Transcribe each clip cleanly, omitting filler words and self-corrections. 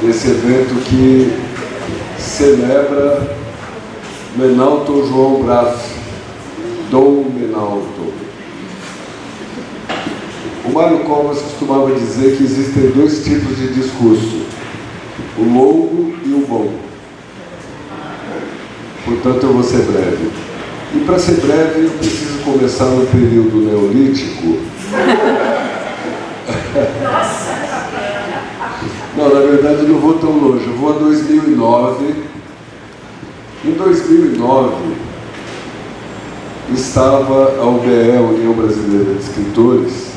esse evento que celebra Menalton João Braff, Dom Menalton. O Mário Covas costumava dizer que existem dois tipos de discurso, o longo e o bom. Portanto, eu vou ser breve. E para ser breve, eu preciso começar no período neolítico. Não, na verdade, eu não vou tão longe. Eu vou a 2009. Em 2009, estava a UBE, União Brasileira de Escritores,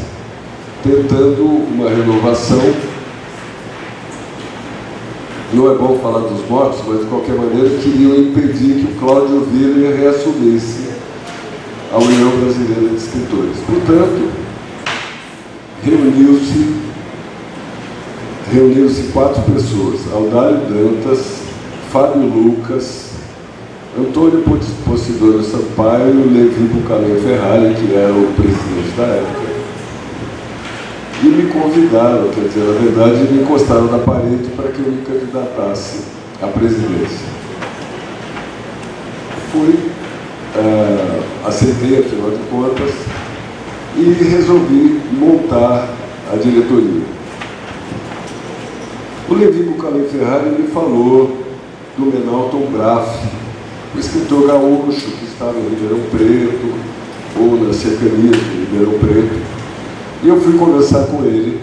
tentando uma renovação. Não é bom falar dos mortos, mas de qualquer maneira queriam impedir que o Cláudio Willer reassumisse a União Brasileira de Escritores. Portanto, reuniu-se 4 pessoas: Aldário Dantas, Fábio Lucas, Antônio Posidônio Sampaio, Levi Bucalém Ferrari, que era o presidente da época, e me convidaram, quer dizer, na verdade, me encostaram na parede para que eu me candidatasse à presidência. Aceitei, afinal de contas, e resolvi montar a diretoria. O Levi Bucalém Ferrari me falou do Menalton Braff, o escritor gaúcho que estava em Ribeirão Preto, ou nas cercanias de Ribeirão Preto. E eu fui conversar com ele,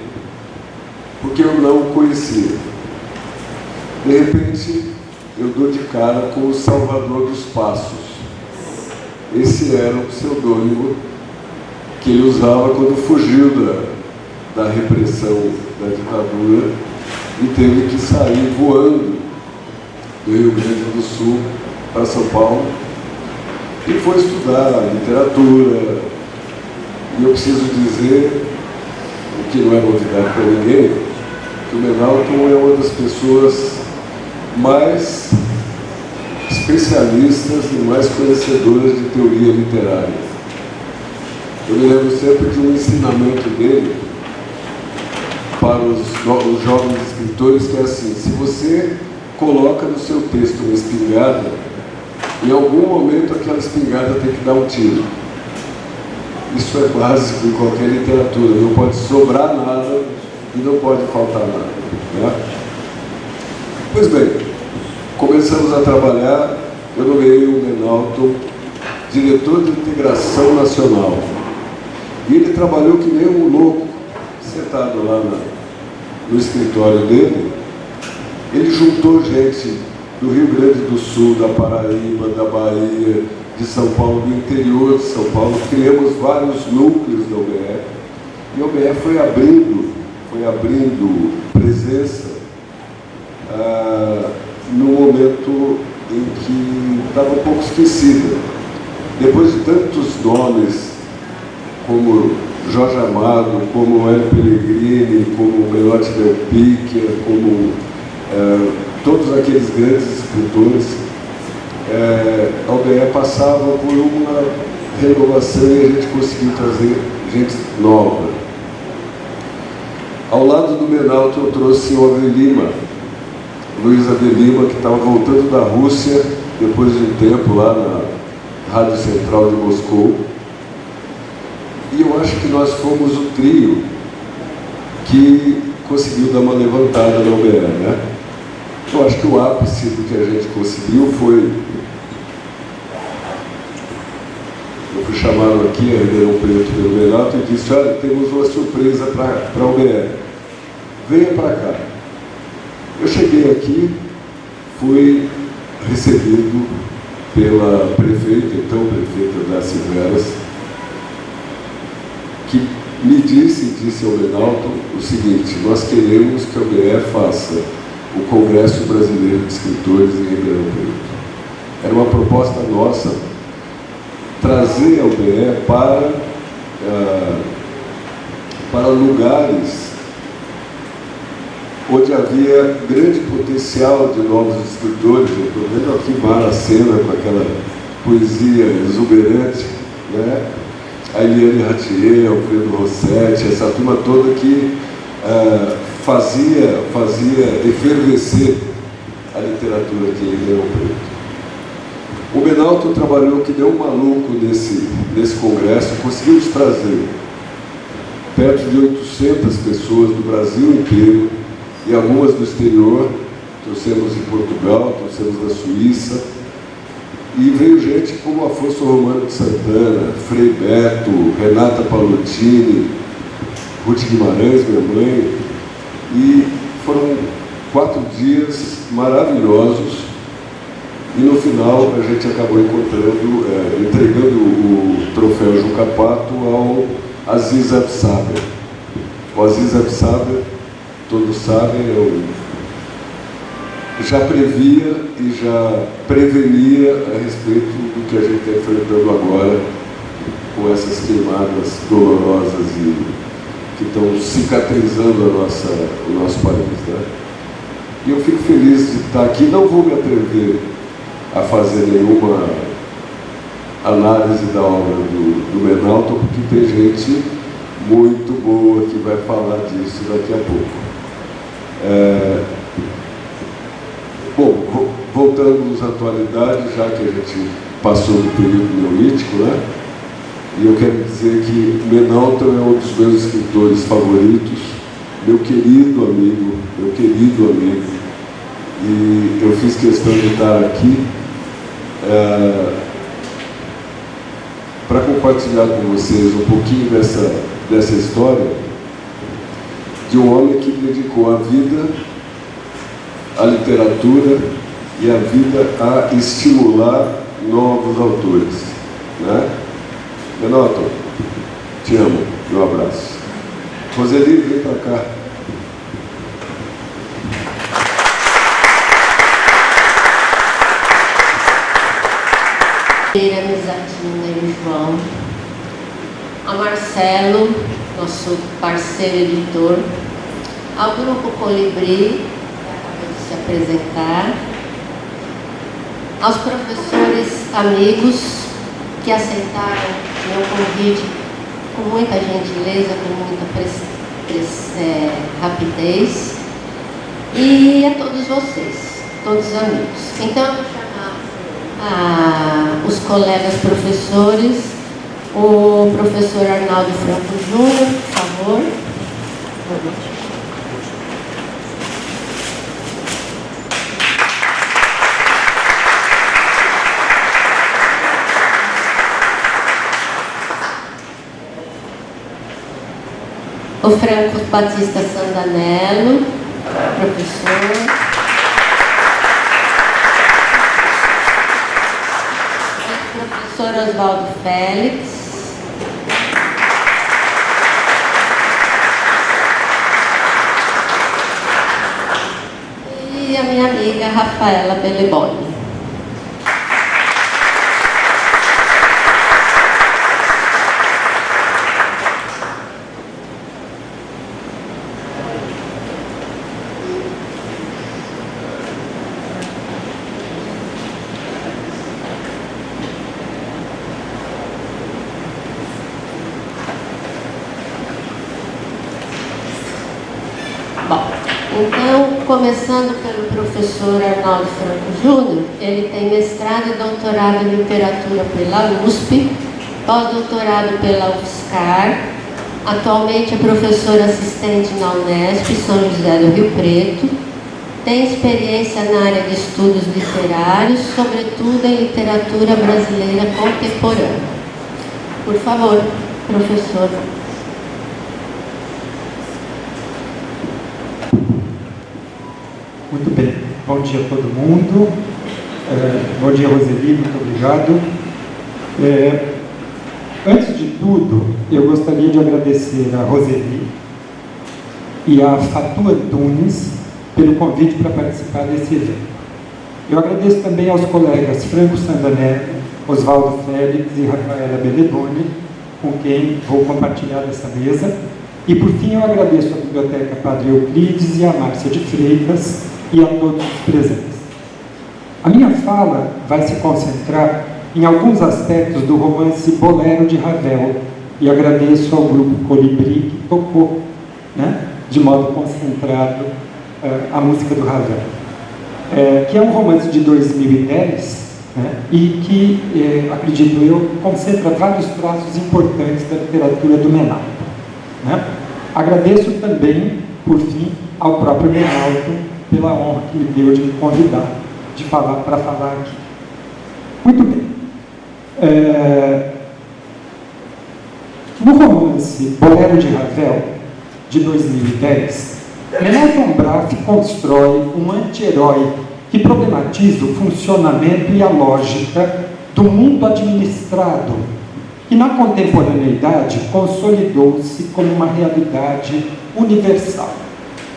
porque eu não o conhecia. De repente, eu dou de cara com o Salvador dos Passos. Esse era o pseudônimo que ele usava quando fugiu da repressão da ditadura e teve que sair voando do Rio Grande do Sul para São Paulo e foi estudar literatura. E eu preciso dizer, o que não é novidade para ninguém, que o Menalton é uma das pessoas mais especialistas e mais conhecedoras de teoria literária. Eu me lembro sempre de um ensinamento dele para os jovens escritores, que é assim: se você coloca no seu texto uma espingarda, em algum momento aquela espingarda tem que dar um tiro. Isso é básico em qualquer literatura, não pode sobrar nada e não pode faltar nada, né? Pois bem, começamos a trabalhar. Eu nomeei o Menalton diretor de integração nacional. E ele trabalhou que nem um louco, sentado lá no escritório dele. Ele juntou gente do Rio Grande do Sul, da Paraíba, da Bahia, de São Paulo, do interior de São Paulo. Criamos vários núcleos da UBE. E a UBE foi abrindo presença no momento em que estava um pouco esquecida. Depois de tantos nomes, como Jorge Amado, como Hélio Pellegrini, como Belotti Del Picchia, como todos aqueles grandes escritores, a UBE passava por uma renovação e a gente conseguiu trazer gente nova. Ao lado do Menalton eu trouxe o Avelima, Luiz Avelima, que estava voltando da Rússia depois de um tempo lá na Rádio Central de Moscou. E eu acho que nós fomos o trio que conseguiu dar uma levantada na UBE, né? Eu acho que o ápice do que a gente conseguiu foi... Eu fui chamado aqui a Ribeirão Preto pelo Menalton e disse: olha, temos uma surpresa para a UBE. Venha para cá. Eu cheguei aqui, fui recebido pela prefeita, então prefeita Darcy Veras, que me disse ao Menalton o seguinte: nós queremos que a UBE faça o Congresso Brasileiro de Escritores em Ribeirão Preto. Era uma proposta nossa trazer a UBE para lugares onde havia grande potencial de novos escritores. Eu estou vendo aqui Mara Sena com aquela poesia exuberante, né? A Eliane Ratier, Alfredo Rossetti, essa turma toda que fazia efervescer a literatura aqui em Ribeirão Preto. O Menalto trabalhou que deu um maluco nesse congresso, conseguimos trazer perto de 800 pessoas do Brasil inteiro e algumas do exterior, trouxemos de Portugal, trouxemos da Suíça, e veio gente como Afonso Romano de Santana, Frei Beto, Renata Pallottini, Ruth Guimarães, minha mãe, e foram 4 dias maravilhosos, e no final a gente acabou entregando o troféu Juca Pato ao Aziz Absaber. O Aziz Absaber, todos sabem, já previa e já prevenia a respeito do que a gente está enfrentando agora com essas queimadas dolorosas e que estão cicatrizando o nosso país, né? E eu fico feliz de estar aqui. Não vou me atrever a fazer nenhuma análise da obra do Menalto, porque tem gente muito boa que vai falar disso daqui a pouco. Bom, voltando à atualidade, já que a gente passou do período neolítico, né? E eu quero dizer que Menalto é um dos meus escritores favoritos, meu querido amigo, e eu fiz questão de estar aqui para compartilhar com vocês um pouquinho dessa história de um homem que dedicou a vida à literatura e a vida a estimular novos autores, né? Menalto, te amo, meu abraço. Roseli, vem para cá. Misatina e o João, a Marcelo, nosso parceiro editor, ao Grupo Colibri, que acabou de se apresentar, aos professores amigos que aceitaram meu convite com muita gentileza, com muita rapidez, e a todos vocês, todos os amigos. Então, eu vou chamar os colegas professores, o professor Arnaldo Franco Júnior, por favor. O Franco Batista Sandanello, professor. O professor Oswaldo Félix. E a minha amiga Rafaela Beleboni. Então, começando pelo professor Arnaldo Franco Júnior, ele tem mestrado e doutorado em literatura pela USP, pós-doutorado pela UFSCar, atualmente é professor assistente na Unesp, São José do Rio Preto, tem experiência na área de estudos literários, sobretudo em literatura brasileira contemporânea. Por favor, professor. Muito bem, bom dia a todo mundo, bom dia Roseli, muito obrigado. Antes de tudo, eu gostaria de agradecer a Roseli e a Fatou Antunes pelo convite para participar desse evento. Eu agradeço também aos colegas Franco Sandanello, Oswaldo Félix e Rafaela Beleboni, com quem vou compartilhar essa mesa. E por fim eu agradeço à Biblioteca Padre Euclides e à Márcia de Freitas, e a todos os presentes. A minha fala vai se concentrar em alguns aspectos do romance Bolero de Ravel, e agradeço ao Grupo Colibri que tocou, né, de modo concentrado a música do Ravel, que é um romance de 2010, né, e que, acredito eu, concentra vários traços importantes da literatura do Menaldo, né? Agradeço também, por fim, ao próprio Menaldo pela honra que me deu de me convidar para falar aqui. Muito bem. No romance Bolero de Ravel, de 2010, Menaldo Braf constrói um anti-herói que problematiza o funcionamento e a lógica do mundo administrado, que na contemporaneidade consolidou-se como uma realidade universal.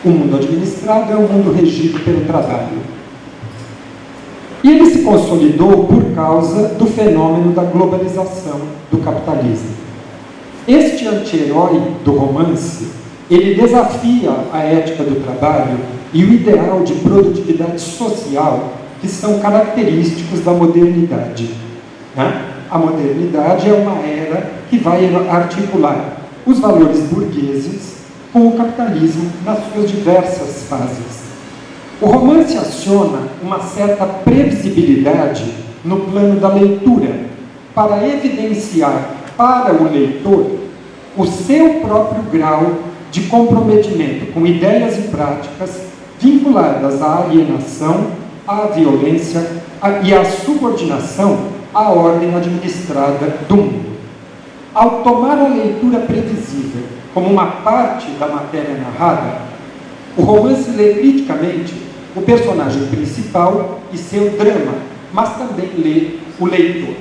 O mundo administrado é um mundo regido pelo trabalho. E ele se consolidou por causa do fenômeno da globalização do capitalismo. Este anti-herói do romance, ele desafia a ética do trabalho e o ideal de produtividade social que são característicos da modernidade, né? A modernidade é uma era que vai articular os valores burgueses com o capitalismo nas suas diversas fases. O romance aciona uma certa previsibilidade no plano da leitura, para evidenciar para o leitor o seu próprio grau de comprometimento com ideias e práticas vinculadas à alienação, à violência e à subordinação à ordem administrada do mundo. Ao tomar a leitura previsível como uma parte da matéria narrada, o romance lê criticamente o personagem principal e seu drama, mas também lê o leitor.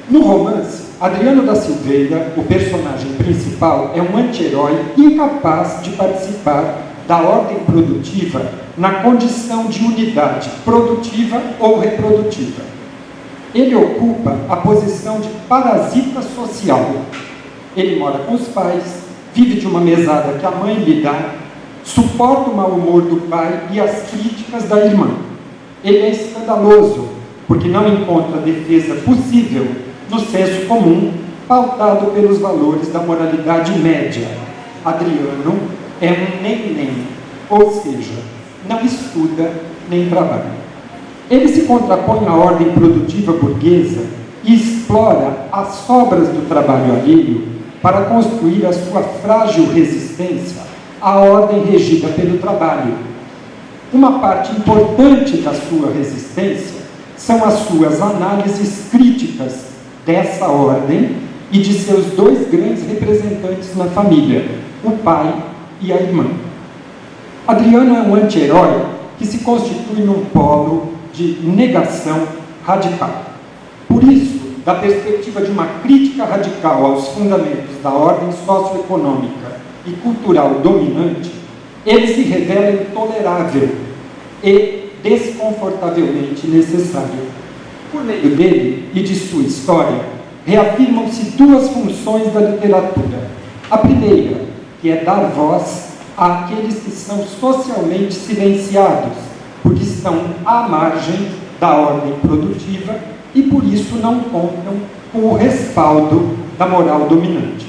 No romance, Adriano da Silveira, o personagem principal, é um anti-herói incapaz de participar da ordem produtiva na condição de unidade produtiva ou reprodutiva. Ele ocupa a posição de parasita social. Ele mora com os pais, vive de uma mesada que a mãe lhe dá, suporta o mau humor do pai e as críticas da irmã. Ele é escandaloso, porque não encontra defesa possível no senso comum, pautado pelos valores da moralidade média. Adriano é um nem-nem, ou seja, não estuda nem trabalha. Ele se contrapõe à ordem produtiva burguesa e explora as sobras do trabalho alheio para construir a sua frágil resistência à ordem regida pelo trabalho. Uma parte importante da sua resistência são as suas análises críticas dessa ordem e de seus dois grandes representantes na família, o pai e a irmã. Adriano é um anti-herói que se constitui num polo de negação radical. Por isso, da perspectiva de uma crítica radical aos fundamentos da ordem socioeconômica e cultural dominante, ele se revela intolerável e desconfortavelmente necessário. Por meio dele e de sua história, reafirmam-se duas funções da literatura. A primeira, que é dar voz àqueles que são socialmente silenciados, porque estão à margem da ordem produtiva e por isso não contam com o respaldo da moral dominante.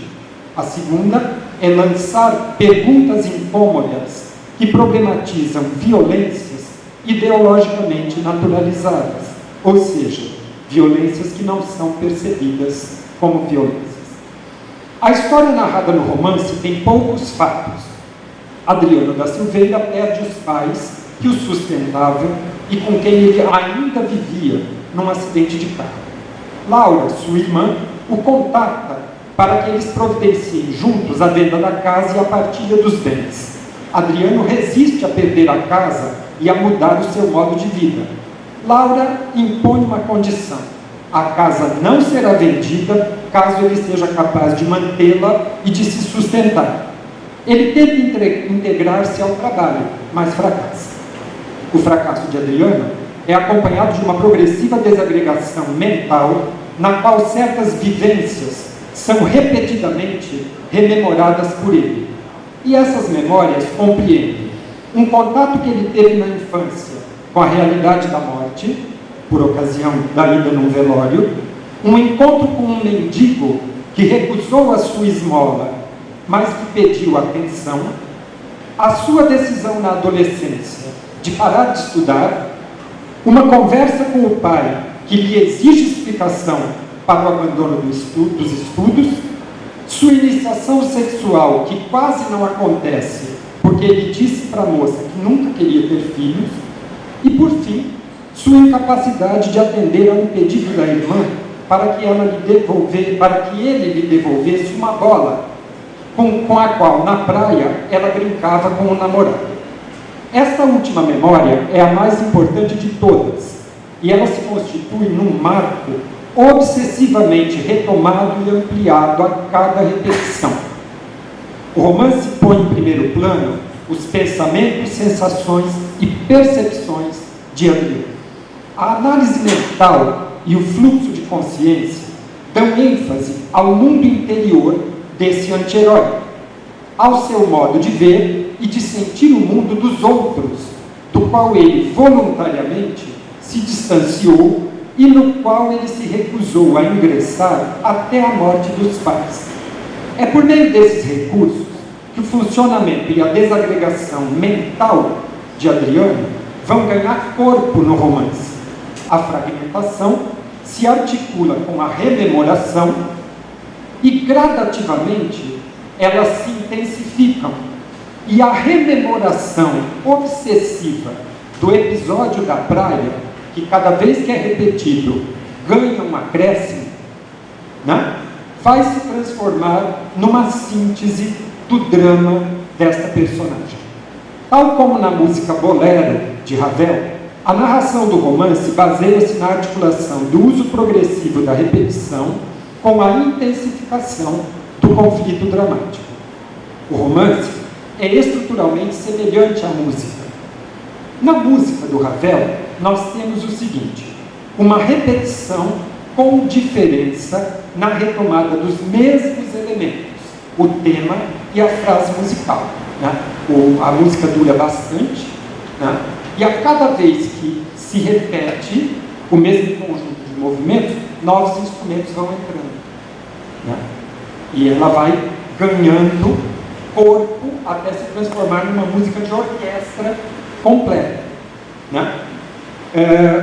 A segunda é lançar perguntas incômodas que problematizam violências ideologicamente naturalizadas, ou seja, violências que não são percebidas como violências. A história narrada no romance tem poucos fatos. Adriano da Silveira perde os pais que o sustentavam e com quem ele ainda vivia num acidente de carro. Laura, sua irmã, o contacta para que eles providenciem juntos a venda da casa e a partilha dos bens. Adriano resiste a perder a casa e a mudar o seu modo de vida. Laura impõe uma condição: a casa não será vendida caso ele seja capaz de mantê-la e de se sustentar. Ele tenta integrar-se ao trabalho, mas fracassa. O fracasso de Adriano é acompanhado de uma progressiva desagregação mental, na qual certas vivências são repetidamente rememoradas por ele. E essas memórias compreendem um contato que ele teve na infância com a realidade da morte, por ocasião da ida num velório, um encontro com um mendigo que recusou a sua esmola, mas que pediu atenção, a sua decisão na adolescência de parar de estudar, uma conversa com o pai que lhe exige explicação para o abandono dos estudos, sua iniciação sexual que quase não acontece porque ele disse para a moça que nunca queria ter filhos, e por fim, sua incapacidade de atender a um pedido da irmã para que ele lhe devolvesse uma bola com a qual na praia ela brincava com o namorado. Esta última memória é a mais importante de todas, e ela se constitui num marco obsessivamente retomado e ampliado a cada repetição. O romance põe em primeiro plano os pensamentos, sensações e percepções de Adriano. A análise mental e o fluxo de consciência dão ênfase ao mundo interior desse anti-herói, ao seu modo de ver e de sentir o mundo dos outros, do qual ele voluntariamente se distanciou e no qual ele se recusou a ingressar até a morte dos pais. É por meio desses recursos que o funcionamento e a desagregação mental de Adriano vão ganhar corpo no romance. A fragmentação se articula com a rememoração e, gradativamente, elas se intensificam. E a rememoração obsessiva do episódio da praia, que cada vez que é repetido ganha um acréscimo, né, vai se transformar numa síntese do drama desta personagem. Tal como na música Bolero, de Ravel, a narração do romance baseia-se na articulação do uso progressivo da repetição com a intensificação do conflito dramático. O romance é estruturalmente semelhante à música. Na música do Ravel, nós temos o seguinte: uma repetição com diferença na retomada dos mesmos elementos, o tema e a frase musical. Né? A música dura bastante, né? E a cada vez que se repete o mesmo conjunto de movimentos, novos instrumentos vão entrando. Né? E ela vai ganhando corpo até se transformar numa música de orquestra completa. Né?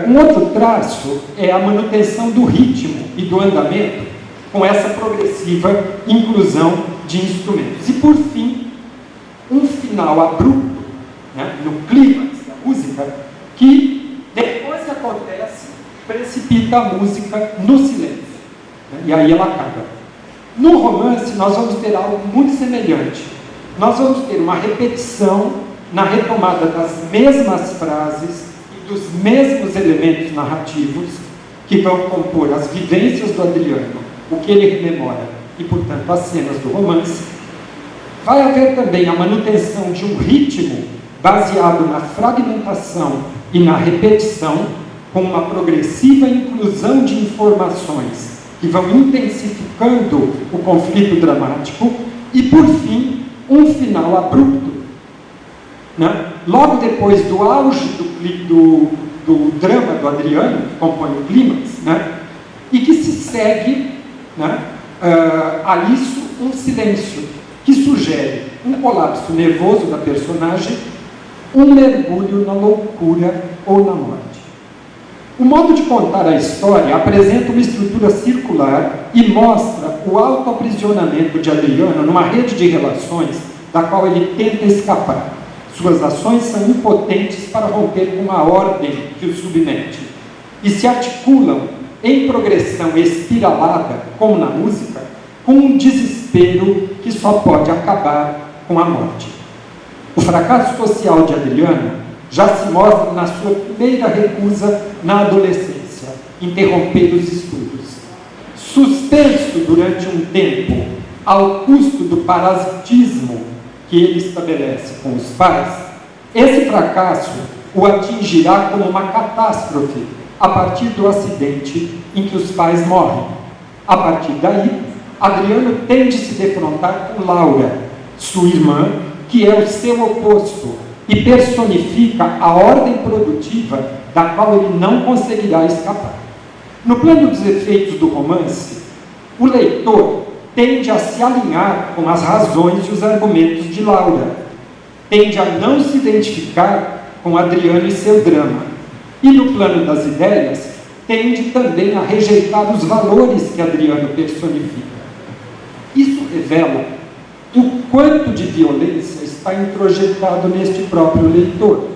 Um outro traço é a manutenção do ritmo e do andamento com essa progressiva inclusão de instrumentos. E, por fim, um final abrupto, né, no clímax da música, que, depois que acontece, precipita a música no silêncio. Né, e aí ela acaba. No romance, nós vamos ter algo muito semelhante. Nós vamos ter uma repetição na retomada das mesmas frases e dos mesmos elementos narrativos que vão compor as vivências do Adriano, o que ele rememora e, portanto, as cenas do romance. Vai haver também a manutenção de um ritmo baseado na fragmentação e na repetição, com uma progressiva inclusão de informações que vão intensificando o conflito dramático e, por fim, um final abrupto. Né? Logo depois do auge do drama do Adriano, que compõe o clímax, né? E que se segue, né, a isso um silêncio que sugere um colapso nervoso da personagem, um mergulho na loucura ou na morte. O modo de contar a história apresenta uma estrutura circular e mostra o autoaprisionamento de Adriano numa rede de relações da qual ele tenta escapar. Suas ações são impotentes para romper com a ordem que o submete e se articulam em progressão espiralada, como na música, com um desespero que só pode acabar com a morte. O fracasso social de Adriano já se mostra na sua primeira recusa na adolescência, interromper os estudos. Suspenso durante um tempo, ao custo do parasitismo que ele estabelece com os pais, esse fracasso o atingirá como uma catástrofe a partir do acidente em que os pais morrem. A partir daí, Adriano tem de se defrontar com Laura, sua irmã, que é o seu oposto e personifica a ordem produtiva da qual ele não conseguirá escapar. No plano dos efeitos do romance, o leitor tende a se alinhar com as razões e os argumentos de Laura. tende a não se identificar com Adriano e seu drama. E no plano das ideias, tende também a rejeitar os valores que Adriano personifica. Isso revela o quanto de violência está introjetado neste próprio leitor,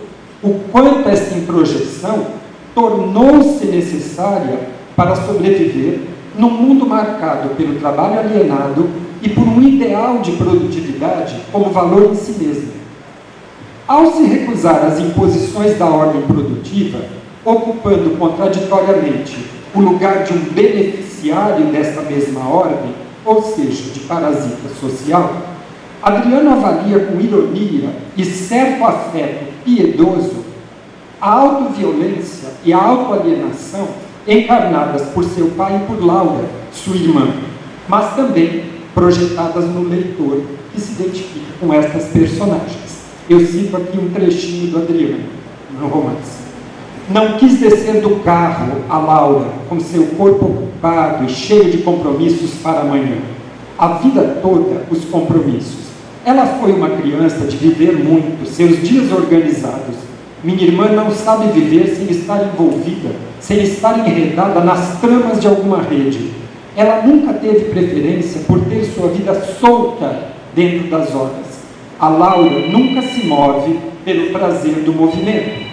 o quanto essa introjeção tornou-se necessária para sobreviver num mundo marcado pelo trabalho alienado e por um ideal de produtividade como valor em si mesmo. Ao se recusar às imposições da ordem produtiva, ocupando contraditoriamente o lugar de um beneficiário dessa mesma ordem, ou seja, de parasita social, Adriano avalia com ironia e certo afeto piedoso a autoviolência e a autoalienação encarnadas por seu pai e por Laura, sua irmã, mas também projetadas no leitor que se identifica com estas personagens. Eu cito aqui um trechinho do Adriano, no romance. Não quis descer do carro a Laura, com seu corpo ocupado e cheio de compromissos para amanhã. A vida toda, os compromissos. Ela foi uma criança de viver muito, seus dias organizados. Minha irmã não sabe viver sem estar envolvida, sem estar enredada nas tramas de alguma rede. Ela nunca teve preferência por ter sua vida solta dentro das horas. A Laura nunca se move pelo prazer do movimento.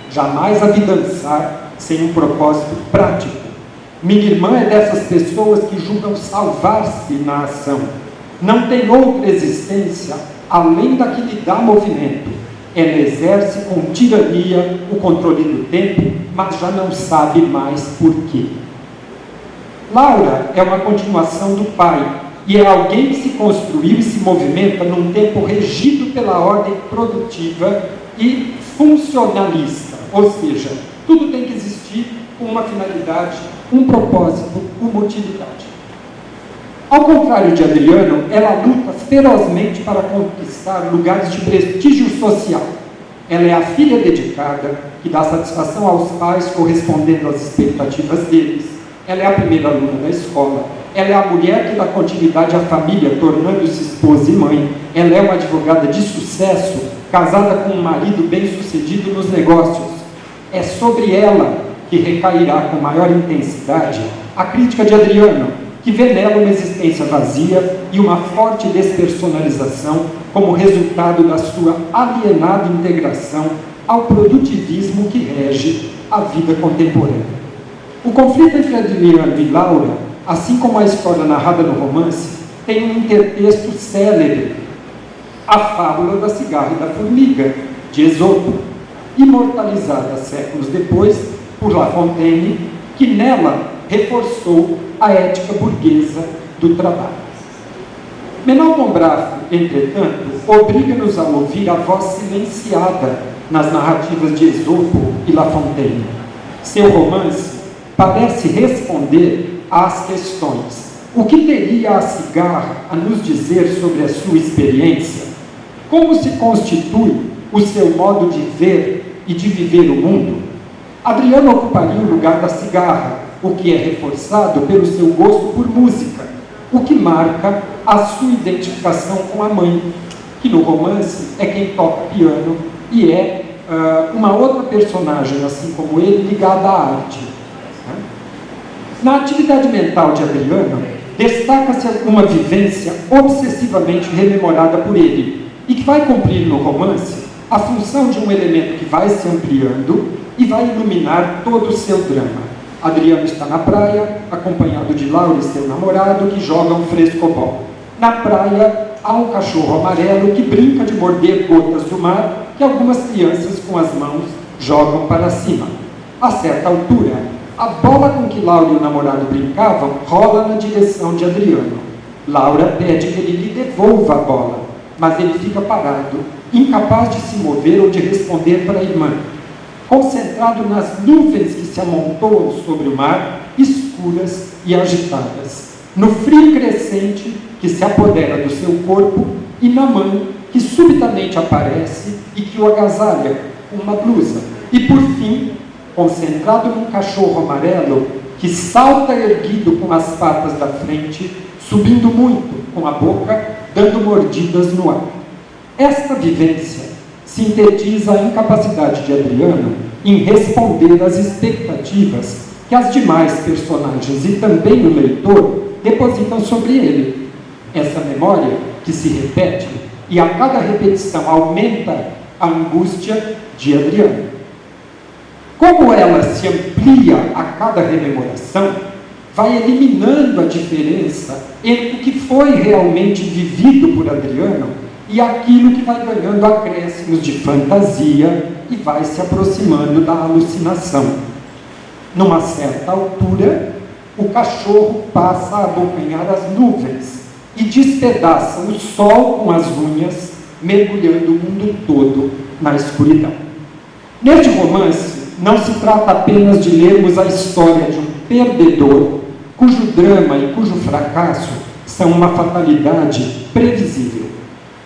Jamais a vi dançar sem um propósito prático. Minha irmã é dessas pessoas que julgam salvar-se na ação. Não tem outra existência além da que lhe dá movimento. Ela exerce com tirania o controle do tempo, mas já não sabe mais por quê. Laura é uma continuação do pai e é alguém que se construiu e se movimenta num tempo regido pela ordem produtiva e funcionalista, ou seja, tudo tem que existir com uma finalidade, um propósito, uma utilidade. Ao contrário de Adriano, ela luta ferozmente para conquistar lugares de prestígio social. Ela é a filha dedicada, que dá satisfação aos pais correspondendo às expectativas deles. Ela é a primeira aluna da escola. Ela é a mulher que dá continuidade à família, tornando-se esposa e mãe. Ela é uma advogada de sucesso, casada com um marido bem-sucedido nos negócios. É sobre ela que recairá com maior intensidade a crítica de Adriano, que vê nela uma existência vazia e uma forte despersonalização como resultado da sua alienada integração ao produtivismo que rege a vida contemporânea. O conflito entre Adriano e Laura, assim como a história narrada no romance, tem um intertexto célebre, a fábula da cigarra e da formiga, de Esopo, imortalizada séculos depois por La Fontaine, que nela reforçou a ética burguesa do trabalho. Menor Dombrafo, entretanto, obriga-nos a ouvir a voz silenciada nas narrativas de Esopo e La Fontaine. Seu romance parece responder às questões: o que teria a cigarra a nos dizer sobre a sua experiência? Como se constitui o seu modo de ver e de viver o mundo? Adriano ocuparia o lugar da cigarra, o que é reforçado pelo seu gosto por música, o que marca a sua identificação com a mãe, que no romance é quem toca piano e é uma outra personagem, assim como ele, ligada à arte. Na atividade mental de Adriano, destaca-se uma vivência obsessivamente rememorada por ele e que vai cumprir no romance a função de um elemento que vai se ampliando e vai iluminar todo o seu drama. Adriano está na praia, acompanhado de Laura e seu namorado, que jogam frescobol. Na praia, há um cachorro amarelo que brinca de morder gotas do mar que algumas crianças com as mãos jogam para cima. A certa altura, a bola com que Laura e o namorado brincavam rola na direção de Adriano. Laura pede que ele lhe devolva a bola, mas ele fica parado, incapaz de se mover ou de responder para a irmã, concentrado nas nuvens que se amontoam sobre o mar, escuras e agitadas, no frio crescente que se apodera do seu corpo e na mãe que subitamente aparece e que o agasalha com uma blusa. E por fim, concentrado num cachorro amarelo que salta erguido com as patas da frente, subindo muito com a boca, dando mordidas no ar. Esta vivência sintetiza a incapacidade de Adriano em responder às expectativas que as demais personagens e também o leitor depositam sobre ele. Essa memória que se repete e a cada repetição aumenta a angústia de Adriano. Como ela se amplia a cada rememoração, vai eliminando a diferença entre o que foi realmente vivido por Adriano e aquilo que vai ganhando acréscimos de fantasia e vai se aproximando da alucinação. Numa certa altura, o cachorro passa a abocanhar as nuvens e despedaça o sol com as unhas, mergulhando o mundo todo na escuridão. Neste romance, não se trata apenas de lermos a história de um perdedor cujo drama e cujo fracasso são uma fatalidade previsível.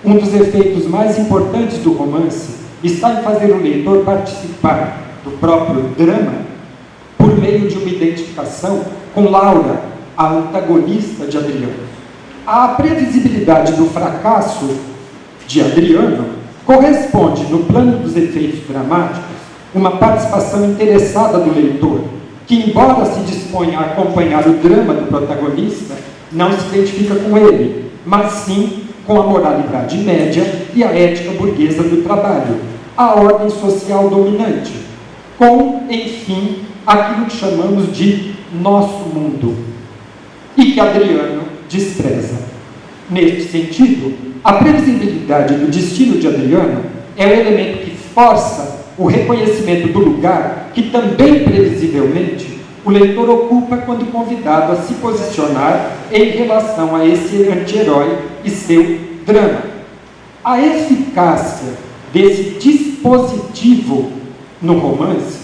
Um dos efeitos mais importantes do romance está em fazer o leitor participar do próprio drama por meio de uma identificação com Laura, a antagonista de Adriano. A previsibilidade do fracasso de Adriano corresponde, no plano dos efeitos dramáticos, uma participação interessada do leitor, que, embora se disponha a acompanhar o drama do protagonista, não se identifica com ele, mas sim com a moralidade média e a ética burguesa do trabalho, a ordem social dominante, com, enfim, aquilo que chamamos de nosso mundo, e que Adriano despreza. Neste sentido, a previsibilidade do destino de Adriano é o elemento que força o reconhecimento do lugar que também previsivelmente o leitor ocupa quando convidado a se posicionar em relação a esse anti-herói e seu drama. A eficácia desse dispositivo no romance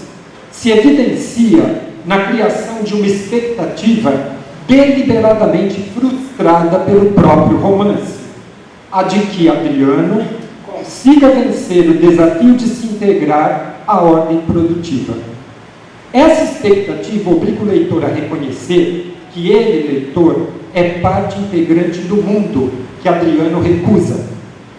se evidencia na criação de uma expectativa deliberadamente frustrada pelo próprio romance, a de que Adriano consiga vencer o desafio de se integrar à ordem produtiva. Essa expectativa obriga o leitor a reconhecer que ele, leitor, é parte integrante do mundo que Adriano recusa.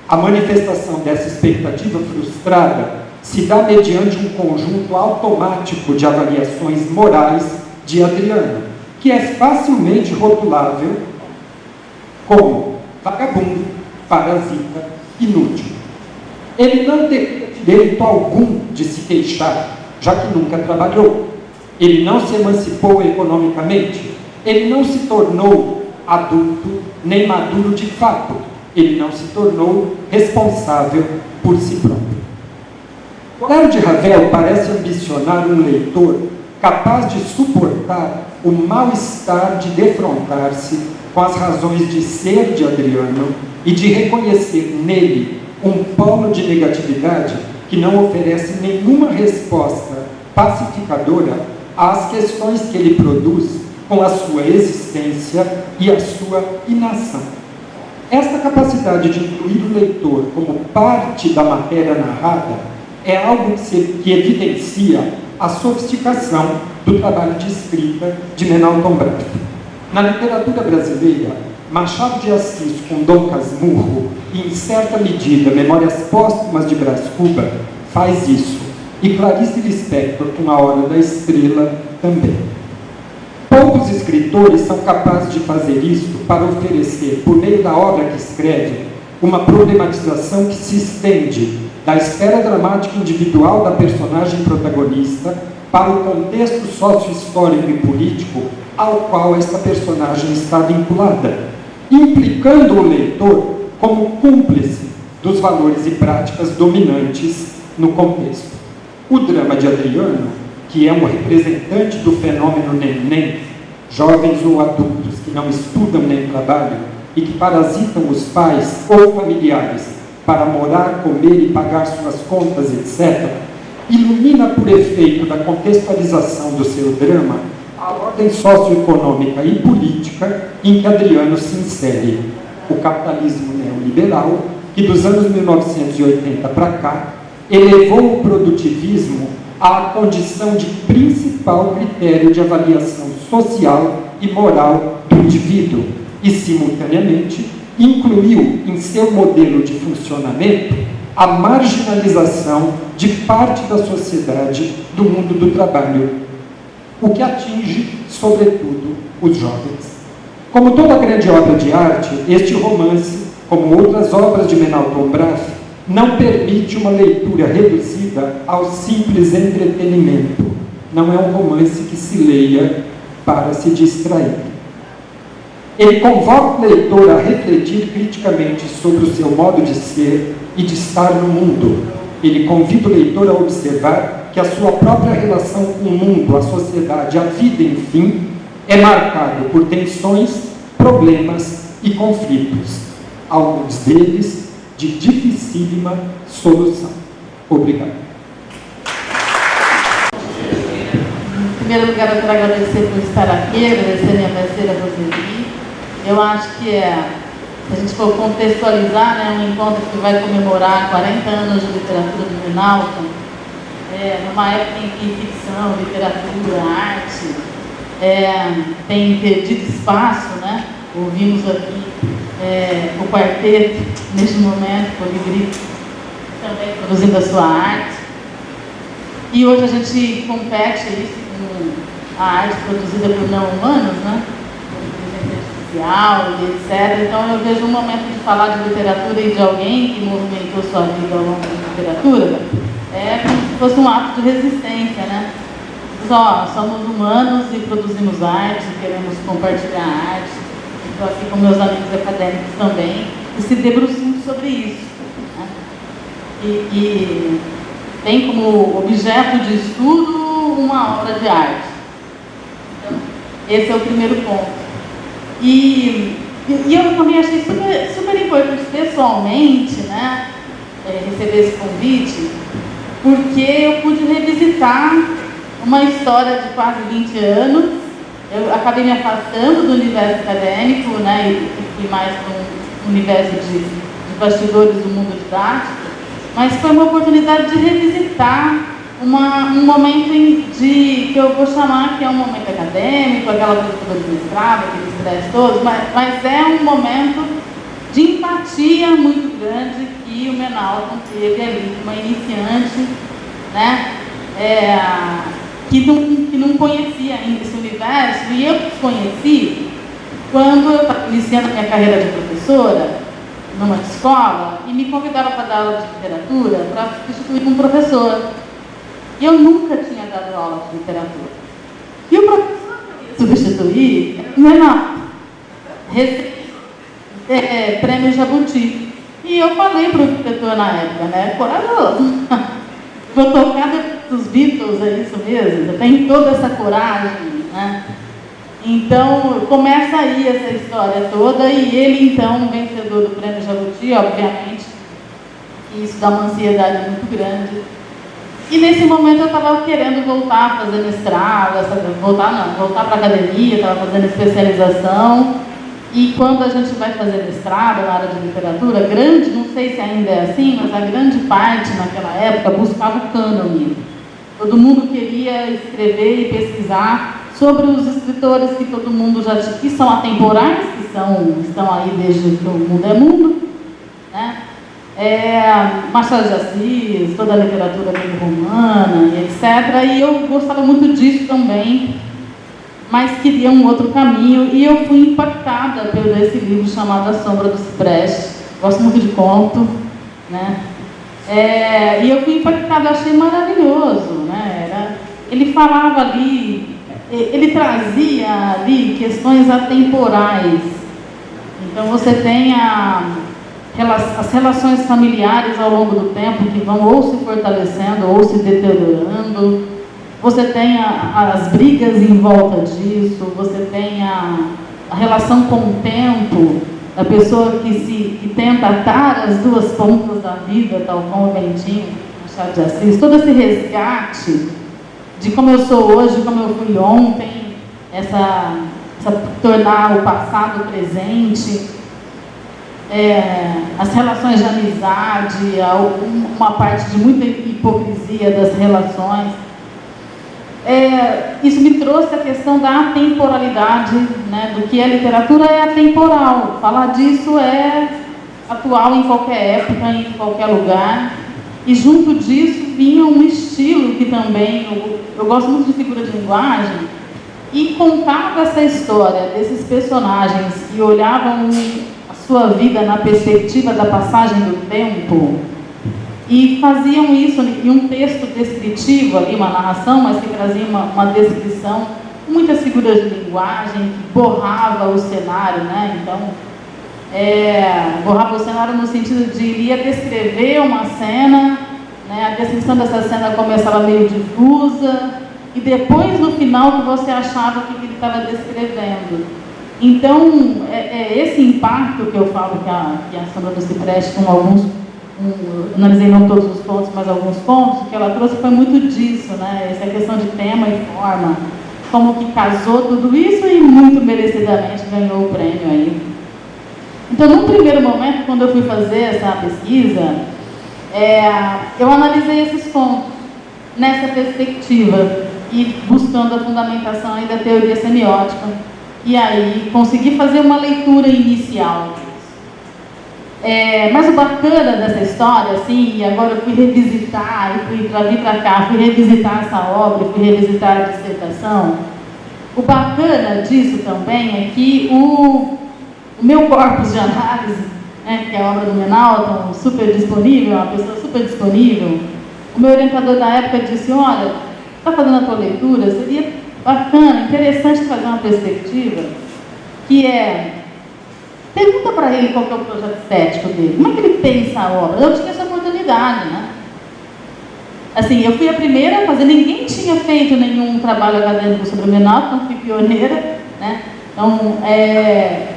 A manifestação dessa expectativa frustrada se dá mediante um conjunto automático de avaliações morais de Adriano, que é facilmente rotulável como vagabundo, parasita, inútil. Ele não tem direito algum de se queixar, já que nunca trabalhou. Ele não se emancipou economicamente. Ele não se tornou adulto nem maduro de fato. Ele não se tornou responsável por si próprio. Clara de Ravel parece ambicionar um leitor capaz de suportar o mal-estar de defrontar-se com as razões de ser de Adriano e de reconhecer nele um polo de negatividade que não oferece nenhuma resposta pacificadora às questões que ele produz com a sua existência e a sua inação. Esta capacidade de incluir o leitor como parte da matéria narrada é algo que evidencia a sofisticação do trabalho de escrita de Menalton Brás. Na literatura brasileira, Machado de Assis com Dom Casmurro e, em certa medida, Memórias Póstumas de Brás Cuba faz isso, e Clarice Lispector com A Hora da Estrela também. Poucos escritores são capazes de fazer isso para oferecer, por meio da obra que escreve, uma problematização que se estende da esfera dramática individual da personagem protagonista para o contexto sócio-histórico e político ao qual esta personagem está vinculada, implicando o leitor como cúmplice dos valores e práticas dominantes no contexto. O drama de Adriano, que é um representante do fenômeno neném, jovens ou adultos que não estudam nem trabalham e que parasitam os pais ou familiares para morar, comer e pagar suas contas, etc., ilumina por efeito da contextualização do seu drama a ordem socioeconômica e política em que Adriano se insere. O capitalismo neoliberal, que dos anos 1980 para cá, elevou o produtivismo à condição de principal critério de avaliação social e moral do indivíduo e, simultaneamente, incluiu em seu modelo de funcionamento a marginalização de parte da sociedade do mundo do trabalho, o que atinge, sobretudo, os jovens. Como toda grande obra de arte, este romance, como outras obras de Menalton Braff, não permite uma leitura reduzida ao simples entretenimento. Não é um romance que se leia para se distrair. Ele convoca o leitor a refletir criticamente sobre o seu modo de ser e de estar no mundo. Ele convida o leitor a observar que a sua própria relação com o mundo, a sociedade, a vida, enfim, é marcado por tensões, problemas e conflitos, alguns deles de dificílima solução. Obrigado. Em primeiro lugar, eu quero agradecer por estar aqui, agradecer a minha parceira Roseli. Eu acho que se a gente for contextualizar, né, um encontro que vai comemorar 40 anos de literatura do Menalton, numa época em que ficção, literatura, arte tem perdido espaço, né? Ouvimos aqui o quarteto, neste momento, o Colibri, também produzindo a sua arte. E hoje a gente compete isso com a arte produzida por não humanos, né? E etc. Então eu vejo um momento de falar de literatura e de alguém que movimentou sua vida ao longo da literatura, como se fosse um ato de resistência, né? Somos humanos e produzimos arte, queremos compartilhar arte. Estou aqui com meus amigos acadêmicos também, e se debruçando sobre isso, né? E tem como objeto de estudo uma obra de arte. Então, esse é o primeiro ponto. E eu também achei super importante pessoalmente, né, receber esse convite, porque eu pude revisitar uma história de quase 20 anos. Eu acabei me afastando do universo acadêmico, né, e mais para um universo de bastidores do mundo didático, mas foi uma oportunidade de revisitar um momento que eu vou chamar que é um momento acadêmico, aquela coisa de mestrado, aquele estresse todo, mas é um momento de empatia muito grande que o Menalton teve ali, uma iniciante, né, que não conhecia ainda esse universo, e eu conheci quando eu estava iniciando a minha carreira de professora numa escola, e me convidaram para dar aula de literatura para substituir um professor. E eu nunca tinha dado aula de literatura. E o professor que eu ia substituir era o Menalton, prêmio Jabuti. E eu falei para o diretor na época, né, corajoso, vou tocar dos Beatles, é isso mesmo? Eu tenho toda essa coragem, né? Então, começa aí essa história toda, e ele, então, vencedor do prêmio Jabuti, obviamente, e isso dá uma ansiedade muito grande. E nesse momento eu estava querendo voltar a fazer mestrado, voltar para a academia, estava fazendo especialização. E quando a gente vai fazer mestrado na área de literatura, não sei se ainda é assim, mas a grande parte naquela época buscava o cânone. Todo mundo queria escrever e pesquisar sobre os escritores que todo mundo que são atemporais, que estão aí desde que o mundo é mundo, né? Machado de Assis, toda a literatura greco-romana, etc. E eu gostava muito disso também, mas queria um outro caminho, e eu fui impactada por esse livro chamado A Sombra do Cipreste. Gosto muito de conto, né? E eu fui impactada, achei maravilhoso, né? Ele falava ali, ele trazia ali questões atemporais. Então você tem as relações familiares ao longo do tempo que vão ou se fortalecendo ou se deteriorando. Você tem as brigas em volta disso, você tem a relação com o tempo, da pessoa que tenta atar as duas pontas da vida, tal como o Bentinho, Machado de Assis, todo esse resgate de como eu sou hoje, como eu fui ontem, tornar o passado presente, as relações de amizade, uma parte de muita hipocrisia das relações. isso me trouxe a questão da atemporalidade, né, do que a literatura é atemporal. Falar disso é atual em qualquer época, em qualquer lugar. E junto disso vinha um estilo que também, eu gosto muito de figura de linguagem, e contava essa história desses personagens que olhavam a sua vida na perspectiva da passagem do tempo e faziam isso em um texto descritivo ali, uma narração, mas que trazia uma descrição, muitas figuras de linguagem, que borrava o cenário, né? Então, borrava o cenário no sentido de ele ia descrever uma cena, né? A descrição dessa cena começava meio difusa, e depois, no final, que você achava o que ele estava descrevendo. Então, esse impacto que eu falo que a Sandra do Cipreste, com alguns, analisei não todos os pontos, mas alguns pontos, que ela trouxe foi muito disso, né? Essa questão de tema e forma, como que casou tudo isso e muito merecidamente ganhou o prêmio aí. Então, num primeiro momento, quando eu fui fazer essa pesquisa, eu analisei esses pontos nessa perspectiva e buscando a fundamentação aí da teoria semiótica. E aí consegui fazer uma leitura inicial. Mas o bacana dessa história, assim, e agora eu fui revisitar, e fui para cá, fui revisitar essa obra, fui revisitar a dissertação. O bacana disso também é que o meu corpus de análise, né, que é a obra do Menalton, super disponível, uma pessoa super disponível, o meu orientador da época disse, olha, está fazendo a tua leitura, seria bacana, interessante fazer uma perspectiva, que pergunta para ele qual que é o projeto estético dele, como é que ele pensa a obra. Eu tinha essa oportunidade, né? Assim, eu fui a primeira a fazer, ninguém tinha feito nenhum trabalho acadêmico sobre o Menalton, fui pioneira, né? Então,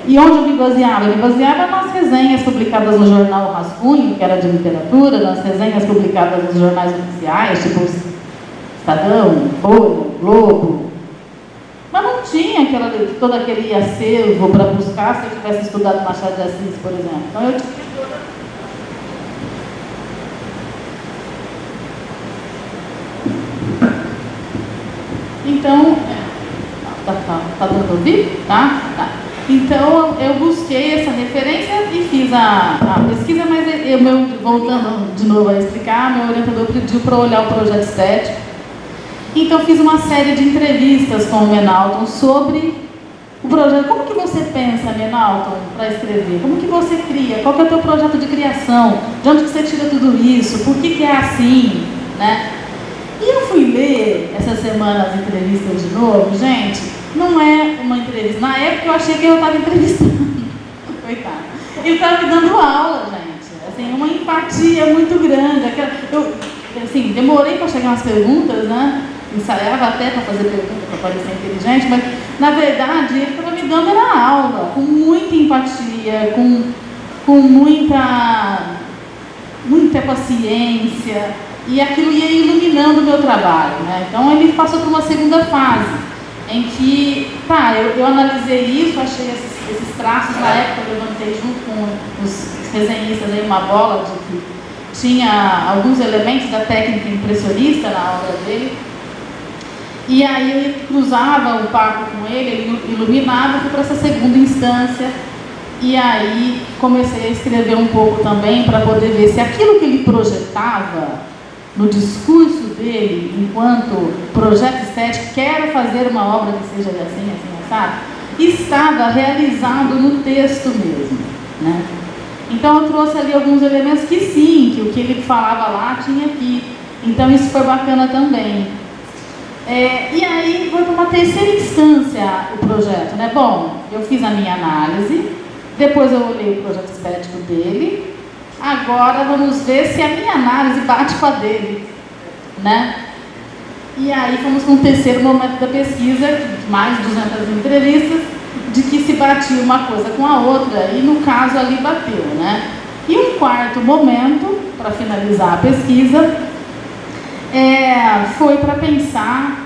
e onde eu me baseava? Eu me baseava nas resenhas publicadas no jornal Rascunho, que era de literatura, nas resenhas publicadas nos jornais oficiais, tipo Estadão, Folha, Globo. Mas não tinha todo aquele acervo para buscar se eu tivesse estudado Machado de Assis, por exemplo. Então, eu tinha Então, tá dando para ouvir? Tá? Então, eu busquei essa referência e fiz a pesquisa, mas voltando de novo a explicar, meu orientador pediu para olhar o projeto estético. Então, fiz uma série de entrevistas com o Menalton sobre o projeto. Como que você pensa, Menalton, para escrever? Como que você cria? Qual que é o teu projeto de criação? De onde que você tira tudo isso? Por que é assim? Né? E eu fui ler essa semana as entrevistas de novo. Gente, não é uma entrevista. Na época eu achei que eu estava entrevistando. Coitado. Ele estava me dando aula, gente. Assim, uma empatia muito grande. Eu demorei para chegar nas perguntas, né? Ensaiava até para fazer pergunta, para parecer inteligente, mas, na verdade, ele estava me dando a aula, com muita empatia, com muita paciência, e aquilo ia iluminando o meu trabalho, né? Então, ele passou por uma segunda fase, em que, eu analisei isso, achei esses traços, na época eu levantei junto com os resenhistas aí uma bola de que tinha alguns elementos da técnica impressionista na obra dele. E aí eu cruzava o papo com ele iluminava, fui para essa segunda instância, e aí comecei a escrever um pouco também para poder ver se aquilo que ele projetava no discurso dele, enquanto projeto estético, quero fazer uma obra que seja assim, sabe? Estava realizado no texto mesmo, né? Então eu trouxe ali alguns elementos que sim, que o que ele falava lá tinha aqui. Então isso foi bacana também. E aí foi para uma terceira instância o projeto, né? Bom, eu fiz a minha análise, depois eu olhei o projeto estético dele, agora vamos ver se a minha análise bate com a dele, né? E aí fomos com o terceiro momento da pesquisa, mais 200 entrevistas, de que se batia uma coisa com a outra, e no caso ali bateu, né? E um quarto momento, para finalizar a pesquisa, foi para pensar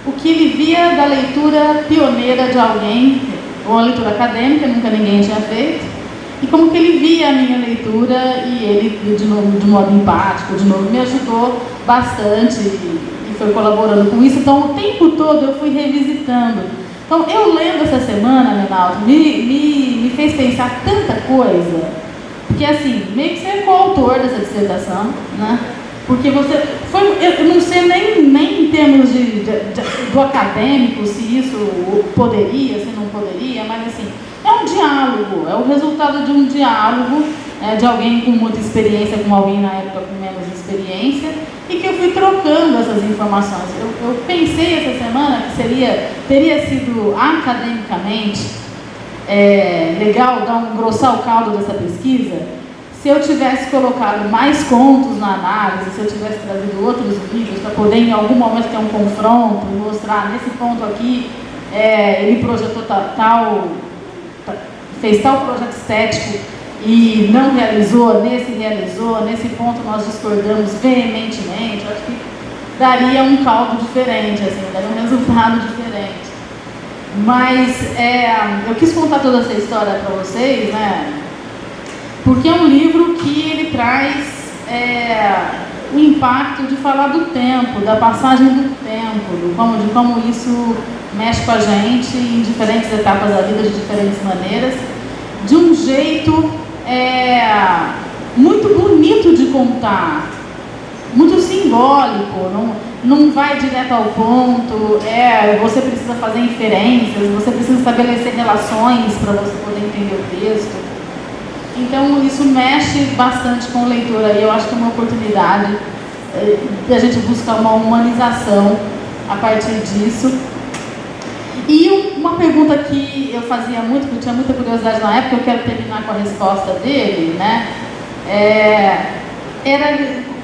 o que ele via da leitura pioneira de alguém, ou a leitura acadêmica, nunca ninguém tinha feito, e como que ele via a minha leitura, e ele, de novo, de modo empático, de novo, me ajudou bastante e foi colaborando com isso. Então, o tempo todo eu fui revisitando. Então, eu lendo essa semana, Menaldo, me fez pensar tanta coisa, porque assim, meio que você é coautor dessa dissertação, né? Porque você foi, eu não sei nem em termos do acadêmico, se isso poderia, se não poderia, mas assim, é um diálogo, é o resultado de um diálogo, de alguém com muita experiência, com alguém na época com menos experiência, e que eu fui trocando essas informações. Eu pensei essa semana que teria sido academicamente legal engrossar o caldo dessa pesquisa, se eu tivesse colocado mais contos na análise, se eu tivesse trazido outros livros para poder em algum momento ter um confronto e mostrar nesse ponto aqui, ele projetou fez tal projeto estético e não realizou, nesse ponto nós discordamos veementemente. Acho que daria um caldo diferente, assim, daria um resultado diferente. Mas eu quis contar toda essa história para vocês, né? Porque é um livro que ele traz o impacto de falar do tempo, da passagem do tempo, de como isso mexe com a gente em diferentes etapas da vida, de diferentes maneiras, de um jeito muito bonito de contar, muito simbólico, não vai direto ao ponto, você precisa fazer inferências, você precisa estabelecer relações para você poder entender o texto. Então, isso mexe bastante com o leitor. Aí eu acho que é uma oportunidade da gente buscar uma humanização a partir disso. E uma pergunta que eu fazia muito, que eu tinha muita curiosidade na época, eu quero terminar com a resposta dele, né? Era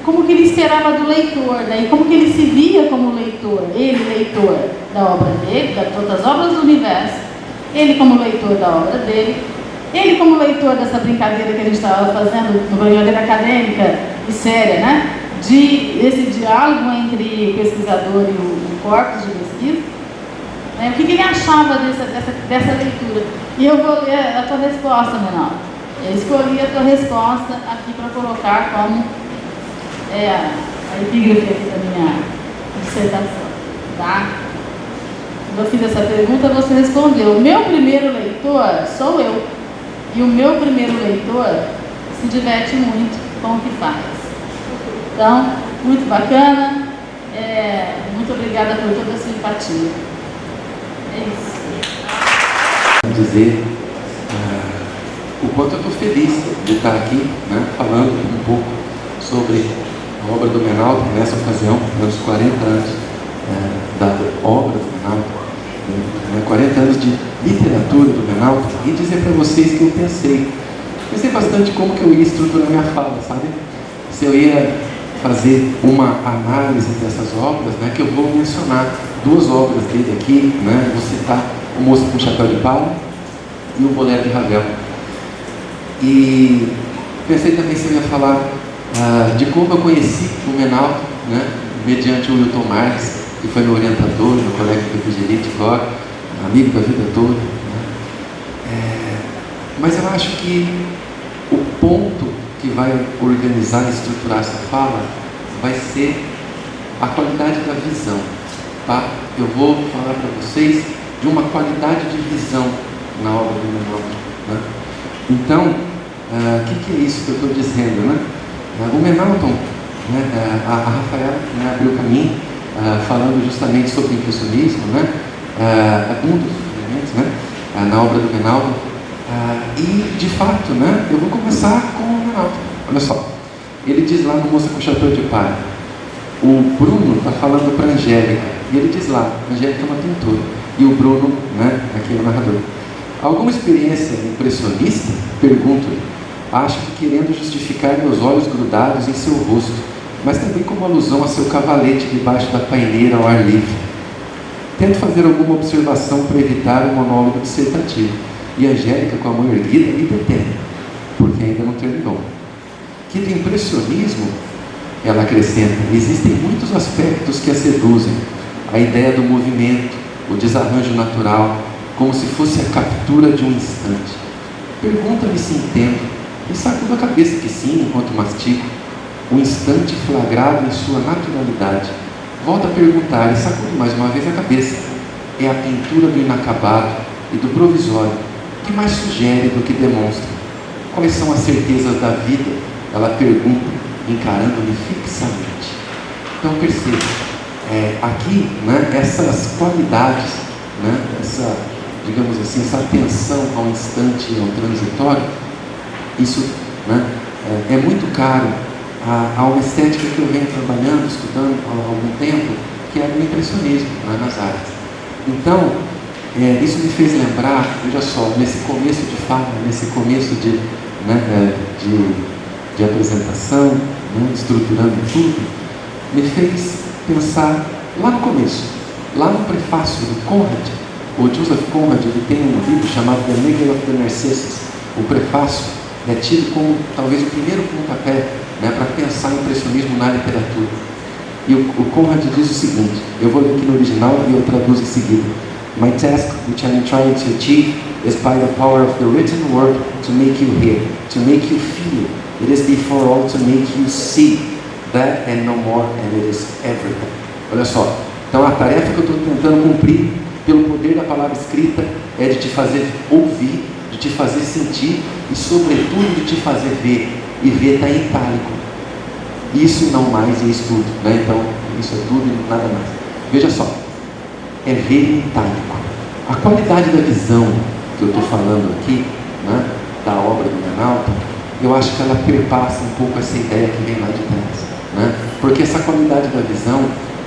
como que ele esperava do leitor, né? E como que ele se via como leitor, ele leitor da obra dele, das outras obras do universo, ele como leitor da obra dele, ele como leitor dessa brincadeira que a gente estava fazendo, uma brincadeira acadêmica e séria, né? Esse diálogo entre o pesquisador e o corpus de pesquisa, o que ele achava dessa leitura. E eu vou ler a tua resposta, Menaldo. Eu escolhi a tua resposta aqui para colocar como a epígrafe aqui da minha dissertação, tá? Quando eu fiz essa pergunta, você respondeu: o meu primeiro leitor sou eu. E o meu primeiro leitor se diverte muito com o que faz. Então, muito bacana. Muito obrigada por toda a sua empatia. É isso. Dizer o quanto eu estou feliz de estar aqui, né, falando um pouco sobre a obra do Menaldo, nessa ocasião, nos 40 anos da obra do Menaldo. 40 anos de literatura do Menaldo, e dizer para vocês que eu pensei bastante como que eu ia estruturar minha fala, sabe? Se eu ia fazer uma análise dessas obras, né, que eu vou mencionar duas obras dele aqui, né? Vou citar O Moço com Chapéu de Palha e O Bolero de Ravel. E pensei também se eu ia falar de como eu conheci o Menaldo, né, mediante o Wilton Marques, que foi meu orientador no Colégio do Refrigerante agora, amigo da vida toda, né? Mas eu acho que o ponto que vai organizar e estruturar essa fala vai ser a qualidade da visão, tá? Eu vou falar para vocês de uma qualidade de visão na obra do Menaldo, né? Então, o que é isso que eu estou dizendo, né? O Menaldo, né, a Rafaela, né, abriu o caminho, falando justamente sobre o impressionismo, né? Um dos elementos, né? Na obra do Menaldo, e de fato, né, eu vou começar com o Menaldo. Olha só, ele diz lá no Moça com Chapéu de Palha, o Bruno está falando para a Angélica, e ele diz lá: Angélica é uma pintora, e o Bruno, né, aqui é o narrador. Alguma experiência impressionista? Pergunto-lhe. Acho que querendo justificar meus olhos grudados em seu rosto, mas também como alusão a seu cavalete debaixo da paineira ao ar livre. Tento fazer alguma observação para evitar um monólogo dissertativo, e a Angélica, com a mão erguida, me detém, porque ainda não terminou. Que do impressionismo, ela acrescenta, existem muitos aspectos que a seduzem: a ideia do movimento, o desarranjo natural, como se fosse a captura de um instante. Pergunta-me se entendo, e sacudo a cabeça que sim, enquanto mastigo. O instante flagrado em sua naturalidade. Volto a perguntar e sacudo mais uma vez a cabeça. É a pintura do inacabado e do provisório que mais sugere do que demonstra. Quais são as certezas da vida? Ela pergunta, encarando-me fixamente. Então perceba, aqui, né, essas qualidades, né, essa, digamos assim, essa atenção ao instante e ao transitório, isso, né, é muito caro a uma estética que eu venho trabalhando, estudando há algum tempo, que é o impressionismo, né, nas artes. Então, isso me fez lembrar, veja só, nesse começo de fala, nesse começo de apresentação, né, estruturando tudo, me fez pensar lá no começo, lá no prefácio do Conrad. O Joseph Conrad, ele tem um livro chamado The Making of the Narcissus. O prefácio é tido como talvez o primeiro pontapé, né, para pensar o impressionismo na literatura. E o Conrad diz o seguinte, eu vou ler aqui no original e eu traduzo em seguida. My task, which I am trying to achieve, is by the power of the written word to make you hear, to make you feel. It is before all to make you see. That and no more, and it is everything. Olha só, então a tarefa que eu estou tentando cumprir pelo poder da palavra escrita é de te fazer ouvir, de te fazer sentir e sobretudo de te fazer ver. E ver está em itálico. Isso e não mais, e isso tudo, né? Então, isso é tudo e nada mais. Veja só, é ver em itálico. A qualidade da visão que eu estou falando aqui, né, da obra do Menalta, eu acho que ela perpassa um pouco essa ideia que vem lá de trás, né? Porque essa qualidade da visão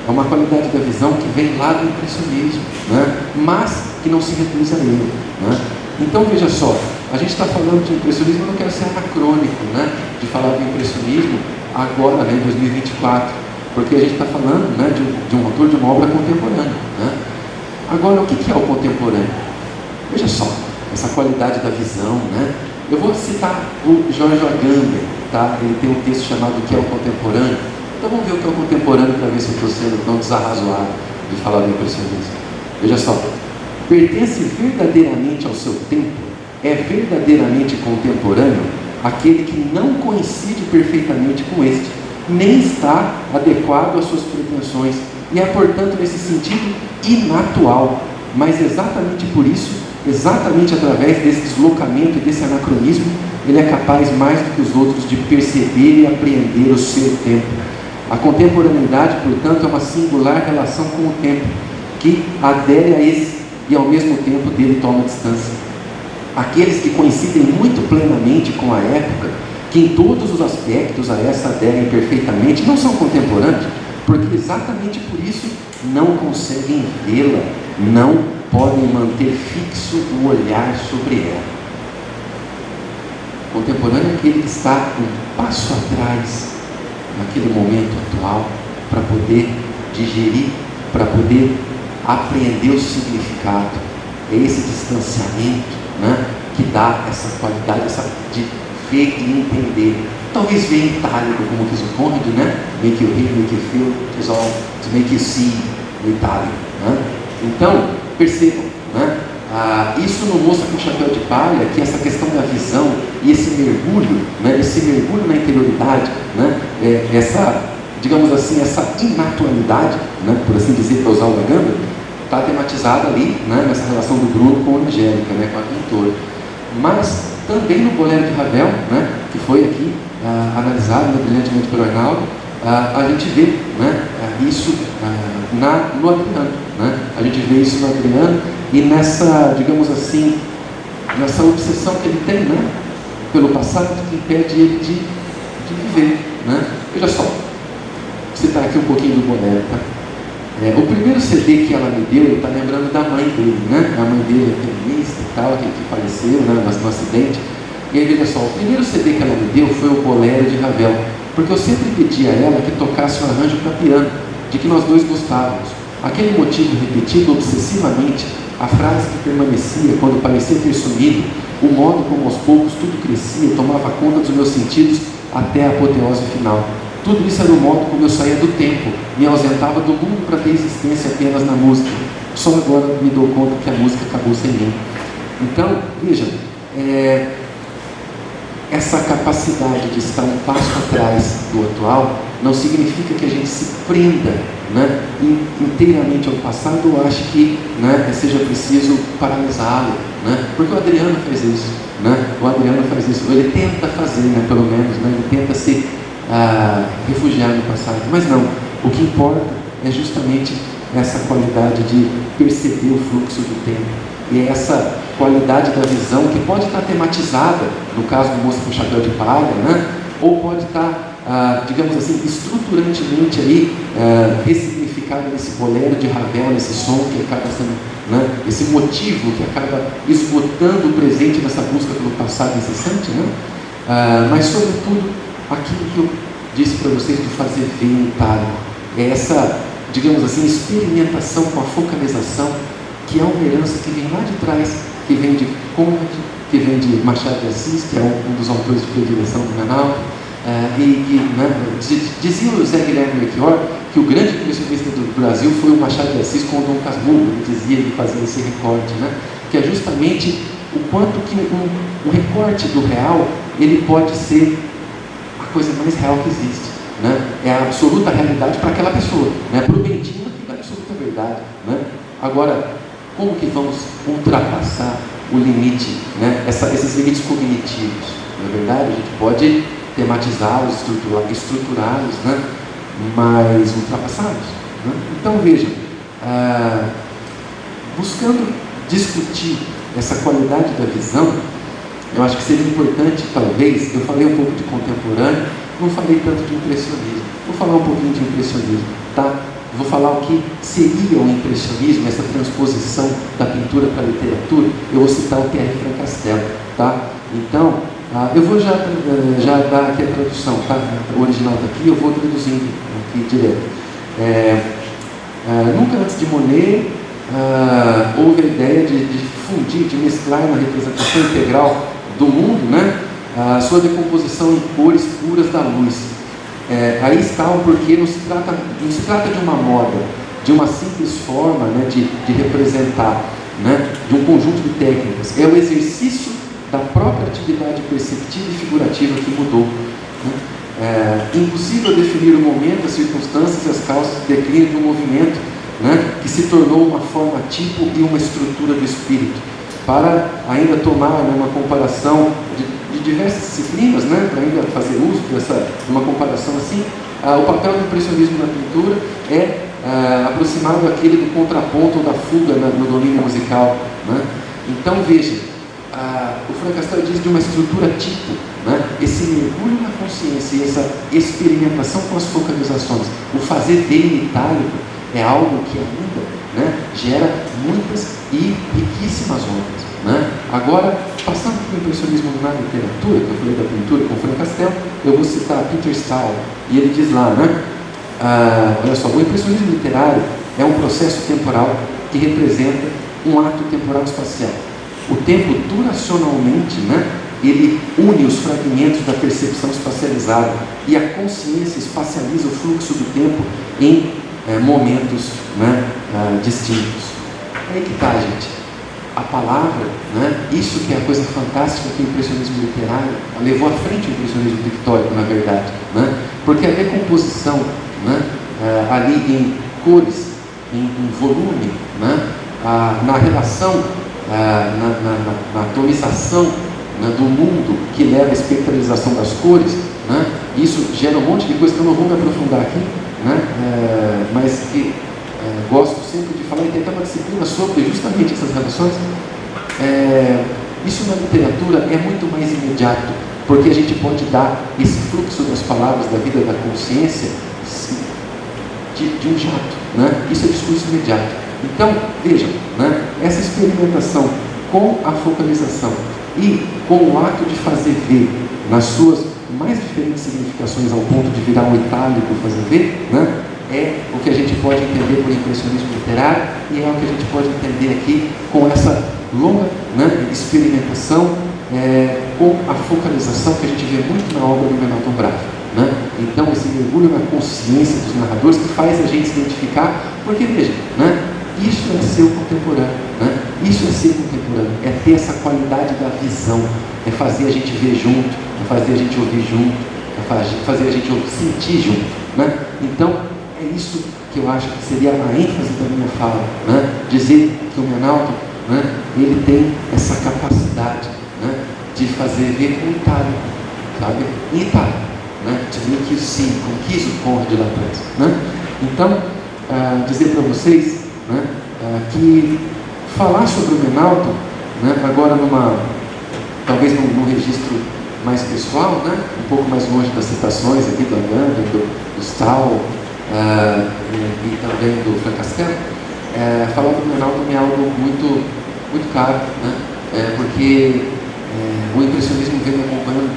é uma qualidade da visão que vem lá do impressionismo, né? Mas que não se reduz a ele, né? Então veja só, a gente está falando de impressionismo, eu não quero ser anacrônico, né, de falar do impressionismo agora, né, em 2024, porque a gente está falando, né, de um autor de uma obra contemporânea, né? Agora, o que é o contemporâneo? Veja só, essa qualidade da visão, né? Eu vou citar o George Agamben, tá? Ele tem um texto chamado O que é o Contemporâneo. Então vamos ver o que é o contemporâneo para ver se eu estou sendo tão desarrazoado de falar do impressionismo. Veja só, pertence verdadeiramente ao seu tempo, é verdadeiramente contemporâneo aquele que não coincide perfeitamente com este, nem está adequado às suas pretensões, e é, portanto, nesse sentido, inatual, mas exatamente por isso, exatamente através desse deslocamento e desse anacronismo, ele é capaz mais do que os outros de perceber e apreender o seu tempo. A contemporaneidade, portanto, é uma singular relação com o tempo, que adere a esse e ao mesmo tempo dele toma distância. Aqueles que coincidem muito plenamente com a época, que em todos os aspectos a essa aderem perfeitamente, não são contemporâneos, porque exatamente por isso não conseguem vê-la, não podem manter fixo o olhar sobre ela. Contemporâneo é aquele que está um passo atrás, naquele momento atual, para poder digerir, para poder apreender o significado. É esse distanciamento, né, que dá essa qualidade, essa de ver e entender. Talvez ver em itálico, como diz o Conrad, né? Make you hear, make you feel, is all to make you see em itálico, né? Então, percebam, né? Isso não mostra com o chapéu de palha que essa questão da visão e esse mergulho, né? Esse mergulho na interioridade, né? Essa, digamos assim, essa inatualidade, né? Por assim dizer, para usar o Agamben, está tematizada ali, né? Nessa relação do Bruno com a Angélica, né? Com a pintora. Mas também no Bolero de Ravel, né? Que foi aqui analisado, né, brilhantemente pelo Arnaldo, a gente vê, né, isso no Adriano, né? A gente vê isso no Adriano e nessa, digamos assim, nessa obsessão que ele tem, né, pelo passado, que impede ele de viver, né? Veja só, vou citar aqui um pouquinho do Bolero, tá? O primeiro CD que ela me deu, ele está lembrando da mãe dele, né? A mãe dele é pianista e tal, que faleceu, né, no acidente. E aí, veja só, o primeiro CD que ela me deu foi o Bolero de Ravel, porque eu sempre pedi a ela que tocasse um arranjo para piano, de que nós dois gostávamos. Aquele motivo repetido obsessivamente, a frase que permanecia quando parecia ter sumido, o modo como aos poucos tudo crescia, tomava conta dos meus sentidos até a apoteose final. Tudo isso era o modo como eu saía do tempo, me ausentava do mundo para ter existência apenas na música. Só agora me dou conta que a música acabou sem mim. Então, veja, essa capacidade de estar um passo atrás do atual não significa que a gente se prenda, né, inteiramente ao passado ou ache que, né, seja preciso paralisá-lo, né, porque o Adriano faz isso, né, ele tenta fazer, né, pelo menos, né, ele tenta se refugiar no passado, mas não, o que importa é justamente essa qualidade de perceber o fluxo do tempo, e essa qualidade da visão que pode estar tematizada, no caso do Moço com Chapéu de Palha, né, ou pode estar, digamos assim, estruturantemente aí, ressignificado nesse bolero de Ravel, nesse som que acaba sendo, né, esse motivo que acaba esgotando o presente nessa busca pelo passado incessante, né, mas sobretudo aquilo que eu disse para vocês de fazer ver em itálico, é essa, digamos assim, experimentação com a focalização, que é uma herança que vem lá de trás, que vem de Conrad, que vem de Machado de Assis, que é um dos autores de predileção do Menaldo, né, dizia o Zé Guilherme Melchior que o grande impressionista do Brasil foi o Machado de Assis com o Dom Casmurro, ele dizia, ele fazia esse recorte, né, que é justamente o quanto que um recorte do real, ele pode ser a coisa mais real que existe, né, é a absoluta realidade para aquela pessoa, né, para o Bentinho é a absoluta verdade, né. Agora, como que vamos ultrapassar o limite, né, esses limites cognitivos? Na verdade, a gente pode tematizá-los, estruturá-los, né, mas ultrapassá-los, né? Então vejam, buscando discutir essa qualidade da visão, eu acho que seria importante, talvez, eu falei um pouco de contemporâneo, não falei tanto de impressionismo, vou falar um pouquinho de impressionismo, tá? Vou falar o que seria o impressionismo, essa transposição da pintura para a literatura. Eu vou citar o Pierre Francastel, tá? Então, eu vou já dar aqui a tradução, tá? O original está aqui, eu vou traduzindo aqui direto. Nunca antes de Monet houve a ideia de fundir, de mesclar na representação integral do mundo, né, a sua decomposição em cores puras da luz. Aí está o porquê, não se trata de uma moda, de uma simples forma, né, de representar, né, de um conjunto de técnicas. É o exercício da própria atividade perceptiva e figurativa que mudou, né? Impossível definir o momento, as circunstâncias e as causas de declínio de um movimento, né, que se tornou uma forma tipo e uma estrutura do espírito. Para ainda tomar, né, uma comparação de diversas disciplinas, né, para ainda fazer uso de uma comparação assim, o papel do impressionismo na pintura é aproximado àquele do contraponto ou da fuga no domínio musical, né? Então veja, o Francastel diz de uma estrutura tipo, né, esse mergulho na consciência e essa experimentação com as focalizações, o fazer ver em itálico é algo que ainda, né, gera muitas e riquíssimas ondas, né? Agora, passando para o impressionismo na literatura, que eu falei da pintura com o Francastel, eu vou citar Peter Stahl, e ele diz lá, né, olha só, o impressionismo literário é um processo temporal que representa um ato temporal espacial. O tempo, duracionalmente, né, ele une os fragmentos da percepção espacializada e a consciência espacializa o fluxo do tempo em momentos, né, distintos. Aí que está, gente. A palavra, né, isso que é a coisa fantástica que o impressionismo literário levou à frente o impressionismo pictórico, na verdade, né, porque a decomposição, né, ali em cores, em volume, né, na relação, na atomização, né, do mundo que leva à espectralização das cores, né, isso gera um monte de coisa que eu não vou me aprofundar aqui, né, mas que gosto sempre de falar, e tem até uma disciplina sobre justamente essas relações. Isso na literatura é muito mais imediato, porque a gente pode dar esse fluxo das palavras da vida da consciência de um jato, né? Isso é discurso imediato. Então, vejam, né, essa experimentação com a focalização e com o ato de fazer ver nas suas mais diferentes significações ao ponto de virar um itálico, fazer ver, né, é o que a gente pode entender por impressionismo literário e é o que a gente pode entender aqui com essa longa, né, experimentação com a focalização que a gente vê muito na obra do Menaldo Bravo, né? Então esse mergulho na consciência dos narradores que faz a gente se identificar, porque veja, né, Isso é ser o contemporâneo, né? Isso é ser contemporâneo, é ter essa qualidade da visão, é fazer a gente ver junto, é fazer a gente ouvir junto, é fazer a gente sentir junto, né? Então, é isso que eu acho que seria a ênfase da minha fala, né? Dizer que o Menaldo, né, ele tem essa capacidade, né, de fazer ver com Itália, sabe? Em Itália, né? De ver que sim, conquista o Conde lá atrás, né? Então, dizer para vocês, né, que falar sobre o Menaldo, né, agora talvez num registro mais pessoal, né, um pouco mais longe das citações aqui do Agamben, do Stahl e também do Francescano, falar do Menaldo é algo muito, muito caro, né, porque o impressionismo vem me acompanhando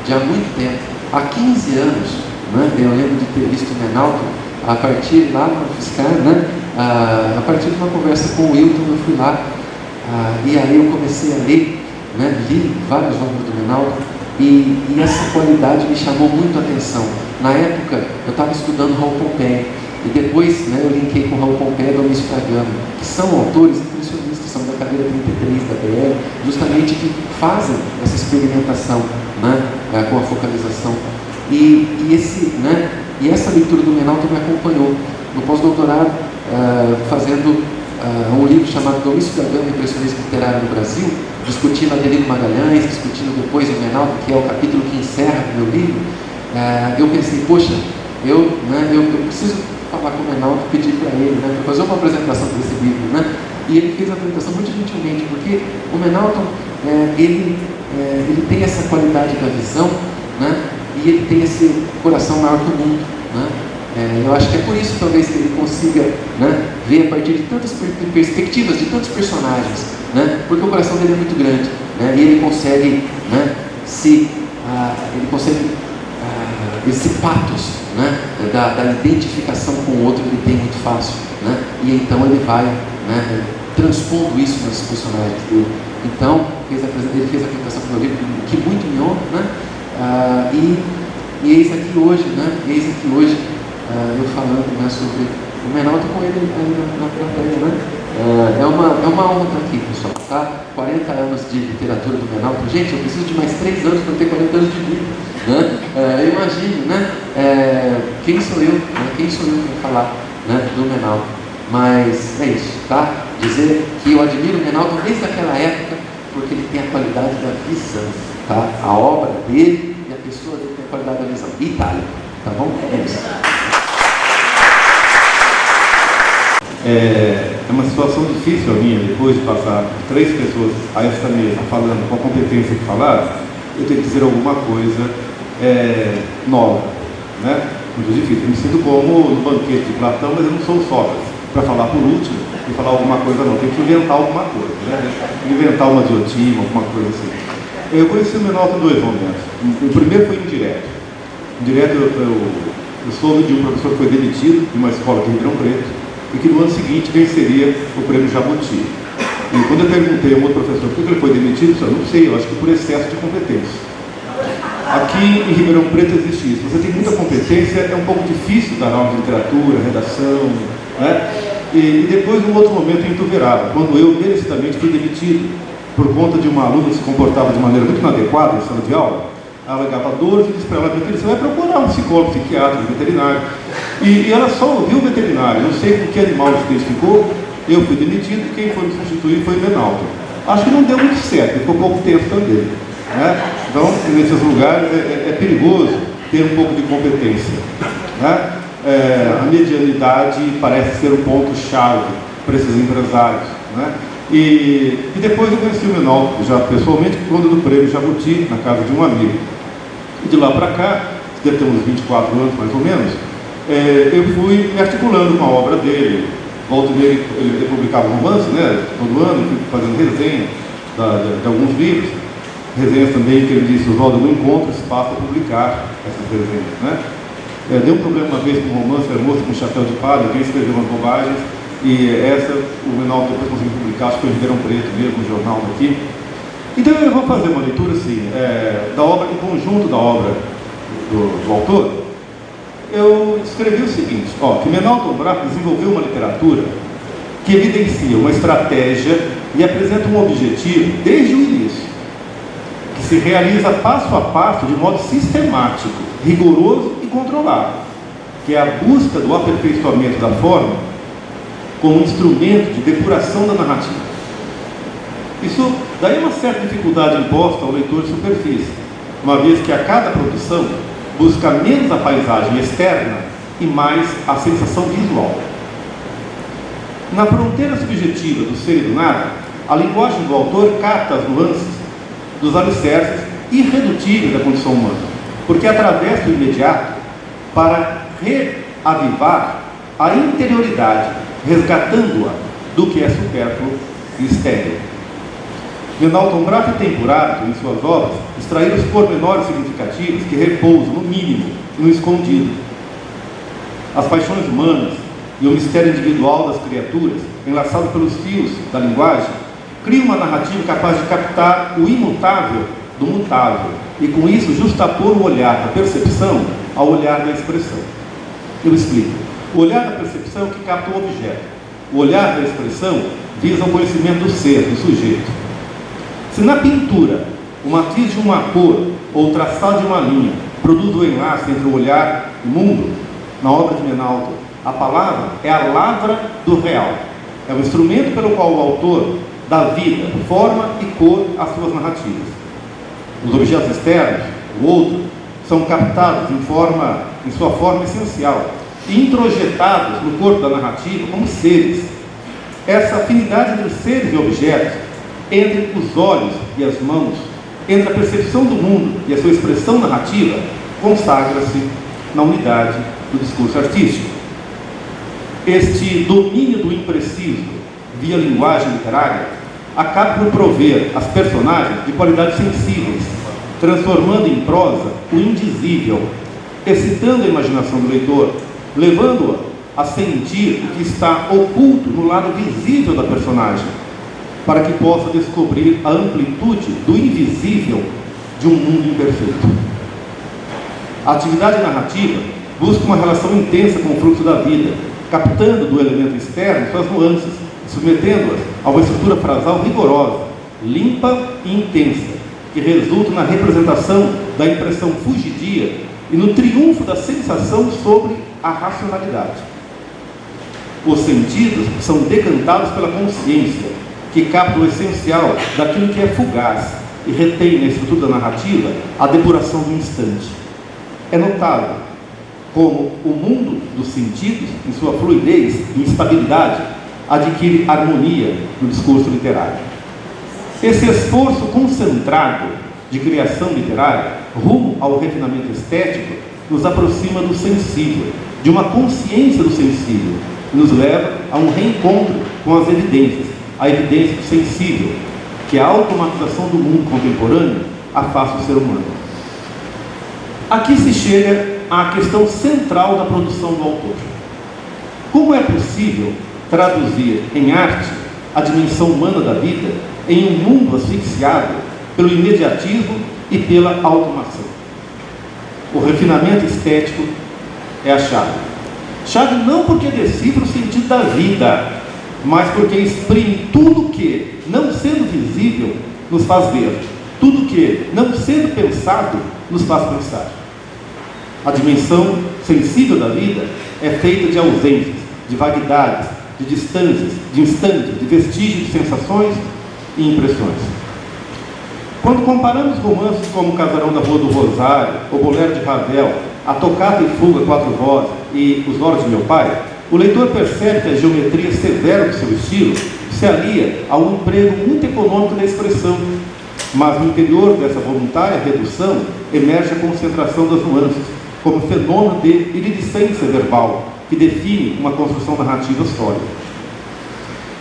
de há muito tempo. Há 15 anos, né, eu lembro de ter visto o Menaldo a partir lá no UFSCar, né, a partir de uma conversa com o Wilton. Eu fui lá e aí eu comecei a ler, né, li várias obras do Menaldo e essa qualidade me chamou muito a atenção. Na época eu estava estudando Raul Pompeia e depois, né, eu linkei com Raul Pompeia e Domício D'Agame, que são autores impressionistas, são da cadeira 33 da BL, justamente que fazem essa experimentação, né, com a focalização. E essa leitura do Menaldo me acompanhou no pós-doutorado, fazendo um livro chamado Domício D'Agame, Impressionismo Literário no Brasil, discutindo Adelindo Magalhães, discutindo depois o Menaldo, que é o capítulo que encerra o meu livro. Eu pensei, poxa, eu preciso falar com o Menaldo, pedir para ele, né, para fazer uma apresentação desse livro, né? E ele fez a apresentação muito gentilmente, porque o Menaldo, ele tem essa qualidade da visão, né? E ele tem esse coração maior que o mundo, né? Eu acho que é por isso talvez que ele consiga, né, ver a partir de tantas perspectivas, de tantos personagens, né? Porque o coração dele é muito grande, né? E ele consegue, né, esse pathos, né, da identificação com o outro, ele tem muito fácil, né? E então ele vai, né, transpondo isso nos personagens dele. Então, ele fez a apresentação do meu livro, que muito me honra, né? E eis aqui hoje, né? Eu falando, né, sobre o Menaldo com ele na plateia, né? É uma honra estar aqui, pessoal, tá? 40 anos de literatura do Menaldo. Gente, eu preciso de mais 3 anos para ter 40 anos de vida, né? Imagine, né? Quem sou eu? Né? Quem sou eu para falar, né, do Menaldo? Mas é isso, tá? Dizer que eu admiro o Menaldo desde aquela época, porque ele tem a qualidade da visão, tá? A obra dele e a pessoa dele tem a qualidade da visão. Itália, tá bom? É isso. É uma situação difícil a minha, depois de passar 3 pessoas a esta mesa falando com a competência que falaram, eu tenho que dizer alguma coisa nova, né? Muito difícil. Eu me sinto como no banquete de Platão, mas eu não sou Sócrates para falar por último e falar alguma coisa não. Tem que inventar alguma coisa, né? Inventar uma diotima, alguma coisa assim. Eu conheci o Menaldo em 2 momentos. O primeiro foi indireto. Indireto eu soube de um professor que foi demitido de uma escola de Ribeirão Preto e que no ano seguinte venceria o prêmio Jabuti. E quando eu perguntei a um outro professor por que ele foi demitido, eu não sei, eu acho que por excesso de competência. Aqui em Ribeirão Preto existe isso. Você tem muita competência, é um pouco difícil dar aula de literatura, redação, né? E depois, num outro momento, em Ituverava, quando eu merecidamente fui demitido por conta de uma aluna que se comportava de maneira muito inadequada em sala de aula, ela ligava dor e disse para ela: você vai procurar um psicólogo, psiquiatra, um veterinário. E ela só ouviu o veterinário, não sei com que animal se identificou, eu fui demitido e quem foi me substituir foi o Menaldo. Acho que não deu muito certo, ficou pouco tempo também, né? Então, nesses lugares é perigoso ter um pouco de competência, né? A medianidade parece ser um ponto-chave para esses empresários, né? E depois eu conheci o Menaldo, já pessoalmente, quando do prêmio Jabuti, na casa de um amigo. E de lá para cá, deve ter uns 24 anos mais ou menos, eu fui me articulando com a obra dele. Volta dele, ele publicava romance, né, todo ano, fui fazendo resenha de alguns livros. Resenhas também que ele disse: Oswaldo, não encontro espaço para publicar essas resenhas, né? Deu um problema uma vez com um romance, era Moça com Chapéu de Palha, alguém escreveu umas bobagens, e essa o Menaldo depois conseguiu publicar, acho que foi em Ribeirão Preto mesmo, no jornal daqui. Então eu vou fazer uma leitura assim, da obra, em conjunto da obra do autor. Eu escrevi o seguinte, que Menaldo Braco desenvolveu uma literatura que evidencia uma estratégia e apresenta um objetivo desde o início, que se realiza passo a passo de modo sistemático, rigoroso e controlado, que é a busca do aperfeiçoamento da forma como instrumento de depuração da narrativa. Isso daí uma certa dificuldade imposta ao leitor de superfície, uma vez que a cada produção busca menos a paisagem externa e mais a sensação visual. Na fronteira subjetiva do ser e do nada, a linguagem do autor capta as nuances dos alicerces irredutíveis da condição humana, porque atravessa o imediato para reavivar a interioridade, resgatando-a do que é supérfluo e estéril. Menalton Braff tem por hábito, em suas obras, extrair os pormenores significativos que repousam, no mínimo, no escondido. As paixões humanas e o mistério individual das criaturas, enlaçado pelos fios da linguagem, criam uma narrativa capaz de captar o imutável do mutável e, com isso, justapor o olhar da percepção ao olhar da expressão. Eu explico. O olhar da percepção é o que capta o objeto. O olhar da expressão visa o conhecimento do ser, do sujeito. Se na pintura o matiz de uma cor ou o traçado de uma linha produz o enlace entre o olhar e o mundo, na obra de Menalton, a palavra é a lavra do real. É o instrumento pelo qual o autor dá vida, forma e cor às suas narrativas. Os objetos externos, o outro, são captados em sua forma essencial e introjetados no corpo da narrativa como seres. Essa afinidade entre seres e objetos, entre os olhos e as mãos, entre a percepção do mundo e a sua expressão narrativa, consagra-se na unidade do discurso artístico. Este domínio do impreciso via linguagem literária acaba por prover as personagens de qualidades sensíveis, transformando em prosa o indizível, excitando a imaginação do leitor, levando-a a sentir o que está oculto no lado visível da personagem, para que possa descobrir a amplitude do invisível de um mundo imperfeito. A atividade narrativa busca uma relação intensa com o fluxo da vida, captando do elemento externo suas nuances, submetendo-as a uma estrutura frasal rigorosa, limpa e intensa, que resulta na representação da impressão fugidia e no triunfo da sensação sobre a racionalidade. Os sentidos são decantados pela consciência, que capta o essencial daquilo que é fugaz e retém na estrutura da narrativa a depuração do instante. É notável como o mundo dos sentidos, em sua fluidez e instabilidade, adquire harmonia no discurso literário. Esse esforço concentrado de criação literária, rumo ao refinamento estético, nos aproxima do sensível, de uma consciência do sensível, e nos leva a um reencontro com as evidências, a evidência do sensível, que a automatização do mundo contemporâneo afasta o ser humano. Aqui se chega à questão central da produção do autor. Como é possível traduzir em arte a dimensão humana da vida em um mundo asfixiado pelo imediatismo e pela automação? O refinamento estético é a chave. Chave não porque decifra o sentido da vida, mas porque exprime tudo que, não sendo visível, nos faz ver, tudo que, não sendo pensado, nos faz pensar. A dimensão sensível da vida é feita de ausências, de vaguidades, de distâncias, de instantes, de vestígios de sensações e impressões. Quando comparamos romances como O Casarão da Rua do Rosário, O Bolero de Ravel, A Tocata e Fuga Quatro Vozes e Os Olhos de Meu Pai, o leitor percebe que a geometria severa do seu estilo se alia a um emprego muito econômico da expressão, mas no interior dessa voluntária redução emerge a concentração das nuances, como fenômeno de iridescência verbal, que define uma construção narrativa sólida.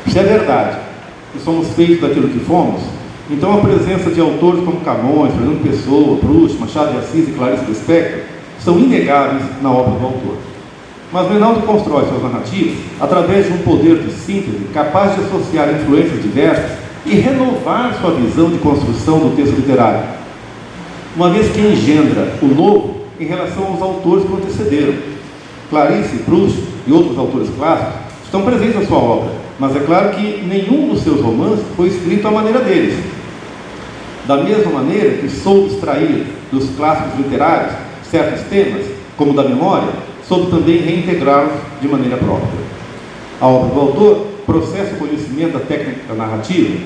Se é verdade que somos feitos daquilo que fomos, então a presença de autores como Camões, Fernando Pessoa, Proust, Machado de Assis e Clarice Lispector são inegáveis na obra do autor. Mas Menalton constrói suas narrativas através de um poder de síntese capaz de associar influências diversas e renovar sua visão de construção do texto literário, uma vez que engendra o novo em relação aos autores que o antecederam. Clarice, Proust e outros autores clássicos estão presentes na sua obra, mas é claro que nenhum dos seus romances foi escrito à maneira deles. Da mesma maneira que soube extrair dos clássicos literários certos temas, como da memória, soube também reintegrá-los de maneira própria. A obra do autor processa o conhecimento da técnica narrativa.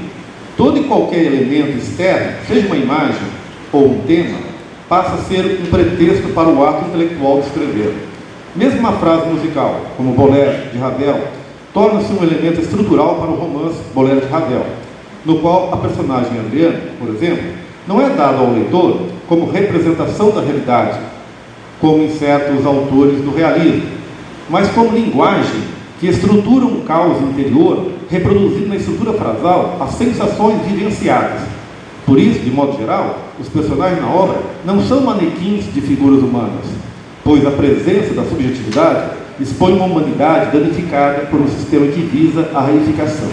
Todo e qualquer elemento externo, seja uma imagem ou um tema, passa a ser um pretexto para o ato intelectual de escrever. Mesmo uma frase musical, como Bolero, de Ravel, torna-se um elemento estrutural para o romance Bolero de Ravel, no qual a personagem Adriana, por exemplo, não é dada ao leitor como representação da realidade, como em certos autores do realismo, mas como linguagem que estrutura um caos interior, reproduzindo na estrutura frasal as sensações vivenciadas. Por isso, de modo geral, os personagens na obra não são manequins de figuras humanas, pois a presença da subjetividade expõe uma humanidade danificada por um sistema que visa a reificação.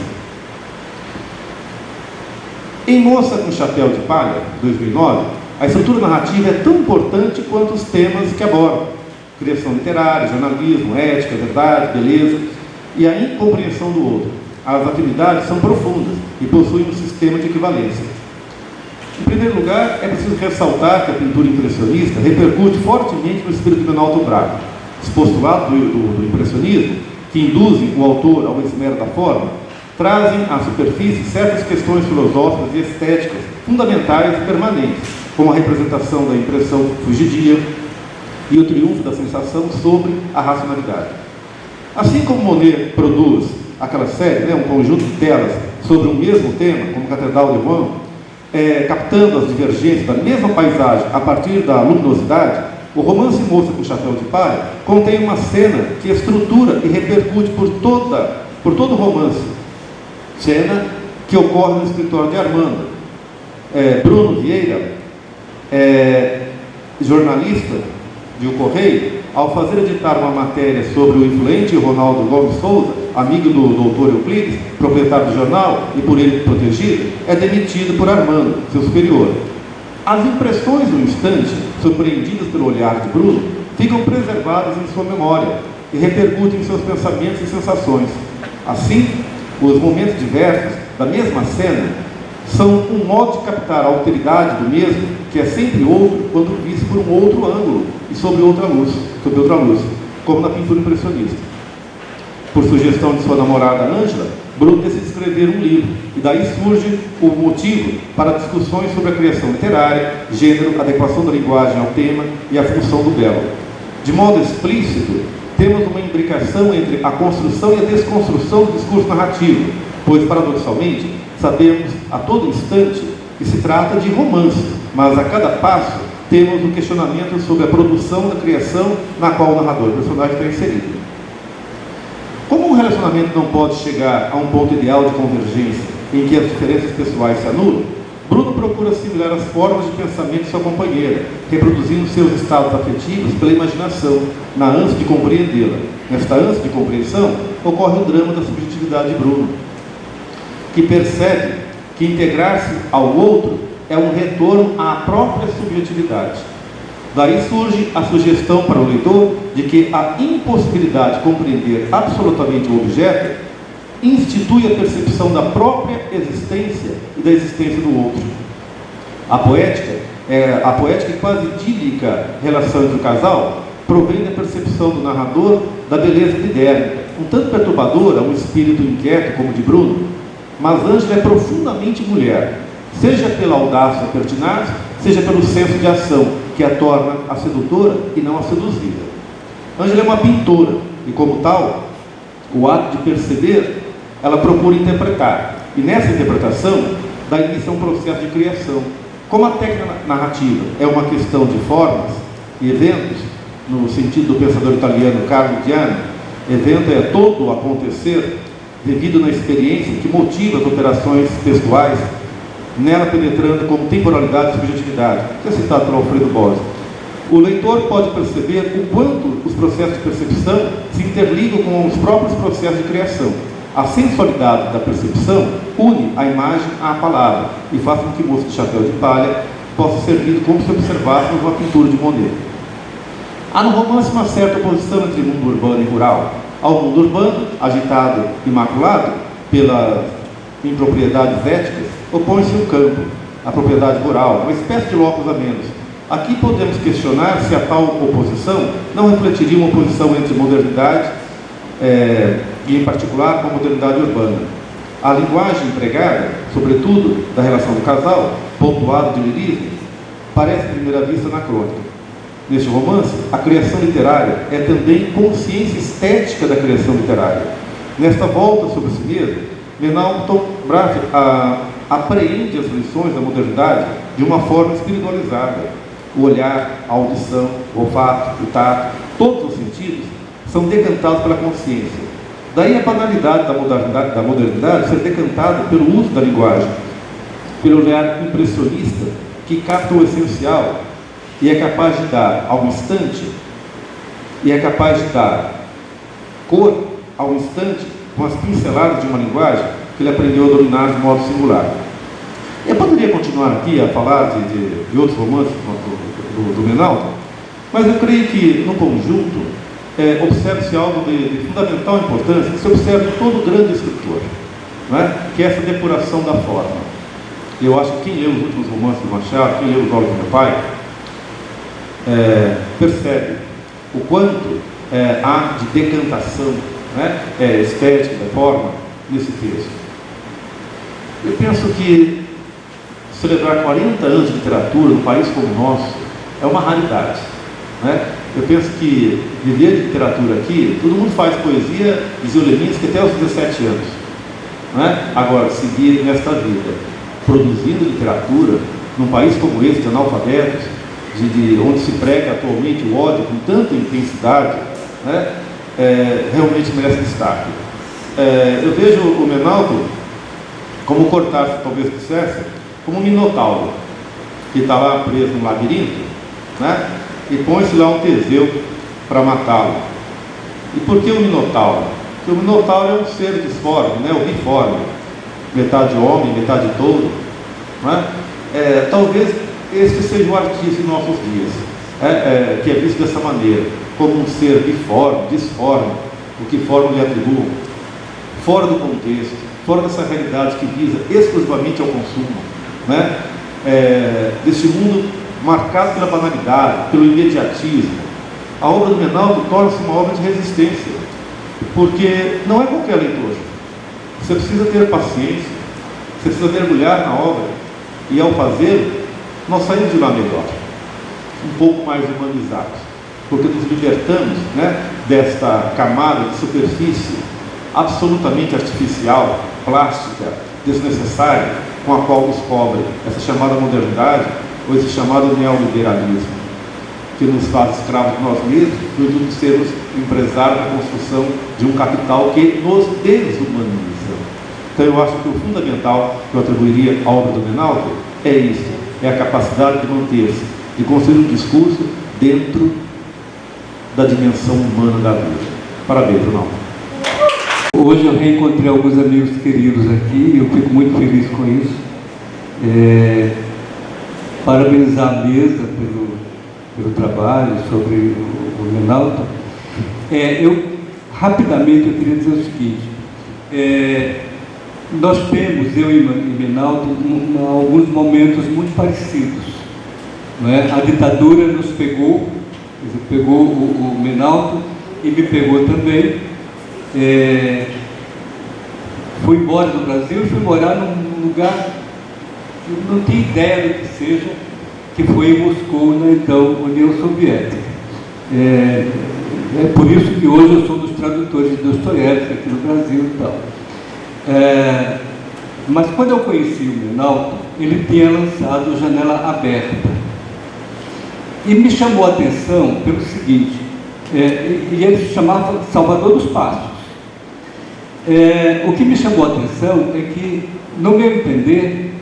Em Moça com Chapéu de Palha, 2009, a estrutura narrativa é tão importante quanto os temas que aborda: criação literária, jornalismo, ética, verdade, beleza e a incompreensão do outro. As afinidades são profundas e possuem um sistema de equivalência. Em primeiro lugar, é preciso ressaltar que a pintura impressionista repercute fortemente no espírito do Alto Braga. Os postulados do impressionismo, que induzem o autor ao esmero da forma, trazem à superfície certas questões filosóficas e estéticas fundamentais e permanentes, como a representação da impressão fugidia e o triunfo da sensação sobre a racionalidade. Assim como Monet produz aquela série, um conjunto de telas sobre o mesmo tema, como Catedral de Rouen, captando as divergências da mesma paisagem a partir da luminosidade, o romance Moça com Chapéu de Palha contém uma cena que estrutura e repercute por todo o romance. Cena que ocorre no escritório de Armando. Bruno Vieira, jornalista de O Correio, ao fazer editar uma matéria sobre o influente Ronaldo Gomes Souza, amigo do doutor Euclides, proprietário do jornal e por ele protegido, é demitido por Armando, seu superior. As impressões do instante, surpreendidas pelo olhar de Bruno, ficam preservadas em sua memória e repercutem em seus pensamentos e sensações. Assim, os momentos diversos da mesma cena são um modo de captar a alteridade do mesmo, que é sempre outro quando visto por um outro ângulo e sob outra luz, como na pintura impressionista. Por sugestão de sua namorada Ângela, Bruno decide escrever um livro, e daí surge o motivo para discussões sobre a criação literária, gênero, adequação da linguagem ao tema e a função do belo. De modo explícito, temos uma imbricação entre a construção e a desconstrução do discurso narrativo, pois, paradoxalmente, sabemos a todo instante que se trata de romance, mas a cada passo temos um questionamento sobre a produção da criação na qual o narrador, o personagem, está inserido. Como um relacionamento não pode chegar a um ponto ideal de convergência em que as diferenças pessoais se anulam, Bruno procura assimilar as formas de pensamento de sua companheira, reproduzindo seus estados afetivos pela imaginação, na ânsia de compreendê-la. Nesta ânsia de compreensão, ocorre o drama da subjetividade de Bruno, que percebe que integrar-se ao outro é um retorno à própria subjetividade. Daí surge a sugestão para o leitor de que a impossibilidade de compreender absolutamente o objeto institui a percepção da própria existência e da existência do outro. A poética e quase idílica relação entre o casal provém da percepção do narrador da beleza epidérmica, um tanto perturbadora, um espírito inquieto como o de Bruno, mas Ângela é profundamente mulher, seja pela audácia pertinaz, seja pelo senso de ação, que a torna a sedutora e não a seduzida. Ângela é uma pintora, e como tal, o ato de perceber, ela procura interpretar, e nessa interpretação dá início a um processo de criação. Como a técnica narrativa é uma questão de formas e eventos, no sentido do pensador italiano Carlo Diani, evento é todo o acontecer devido na experiência que motiva as operações textuais, nela penetrando como temporalidade e subjetividade, que é citado por Alfredo Bosio. O leitor pode perceber o quanto os processos de percepção se interligam com os próprios processos de criação. A sensualidade da percepção une a imagem à palavra e faz com que Moça de Chapéu de Palha possa ser lido como se observássemos uma pintura de Monet. Há no romance uma certa oposição entre mundo urbano e rural. Ao mundo urbano, agitado e maculado, pelas impropriedades éticas, opõe-se o campo, a propriedade rural, uma espécie de locus a menos. Aqui podemos questionar se a tal oposição não refletiria uma oposição entre modernidade e, em particular, com a modernidade urbana. A linguagem empregada, sobretudo da relação do casal, pontuada de lirismo, parece, à primeira vista, anacrônica. Neste romance, a criação literária é também consciência estética da criação literária. Nesta volta sobre si mesmo, Menalton apreende as lições da modernidade de uma forma espiritualizada. O olhar, a audição, o olfato, o tato, todos os sentidos são decantados pela consciência. Daí a banalidade da modernidade ser decantada pelo uso da linguagem, pelo olhar impressionista que capta o essencial e é capaz de dar ao instante, e é capaz de dar cor ao instante com as pinceladas de uma linguagem que ele aprendeu a dominar de modo singular. Eu poderia continuar aqui a falar de outros romances do Menalton, mas eu creio que, no conjunto, observe-se algo de fundamental importância, que se observa em todo grande escritor, não é? Que é essa depuração da forma. Eu acho que quem lê os últimos romances do Machado, quem lê Os Olhos do Meu Pai, percebe o quanto há de decantação, né, estética, da forma, nesse texto. Eu penso que celebrar 40 anos de literatura num país como o nosso é uma raridade, né? Eu penso que viver de literatura aqui, todo mundo faz poesia, dizia o Leminski, até os 17 anos, né? Agora, seguir nesta vida, produzindo literatura, num país como esse, de analfabetos, onde se prega atualmente o ódio com tanta intensidade, né? Realmente merece destaque. Eu vejo o Menalton, como o Cortázar talvez dissesse, como um minotauro, que está lá preso num labirinto, né? E põe-se lá um Teseu para matá-lo. E por que o minotauro? Porque o minotauro é um ser disforme, né? O biforme, metade homem, metade touro, né? Talvez este seja o artista em nossos dias, que é visto dessa maneira, como um ser biforme, disforme, o que forma lhe atribuam, fora do contexto, fora dessa realidade que visa exclusivamente ao consumo, né? Desse mundo marcado pela banalidade, pelo imediatismo. A obra do Menalton torna-se uma obra de resistência, porque não é qualquer leitor. Você precisa ter paciência, você precisa mergulhar na obra, e ao fazê-lo, nós saímos de lá melhor, um pouco mais humanizados, porque nos libertamos, né, desta camada de superfície absolutamente artificial, plástica, desnecessária, com a qual nos cobre essa chamada modernidade, ou esse chamado neoliberalismo, que nos faz escravos de nós mesmos, no intuito de sermos empresários da construção de um capital que nos desumaniza. Então eu acho que o fundamental que eu atribuiria à obra do Menalton é isso, é a capacidade de manter-se, de construir um discurso dentro da dimensão humana da vida. Parabéns, Ronaldo. Hoje eu reencontrei alguns amigos queridos aqui e eu fico muito feliz com isso. Parabenizar a mesa pelo trabalho sobre o Menalton. Rapidamente eu queria dizer o seguinte, nós temos, eu e Menalton, alguns momentos muito parecidos, não é? A ditadura nos pegou, pegou o Menalton e me pegou também. Fui embora do Brasil e fui morar num lugar que eu não tinha ideia do que seja, que foi em Moscou, na então União Soviética. É por isso que hoje eu sou um dos tradutores de Dostoiévski aqui no Brasil e tal. Mas quando eu conheci o Menalton, ele tinha lançado Janela Aberta. E me chamou a atenção pelo seguinte, e ele se chamava Salvador dos Passos. O que me chamou a atenção é que, no meu entender,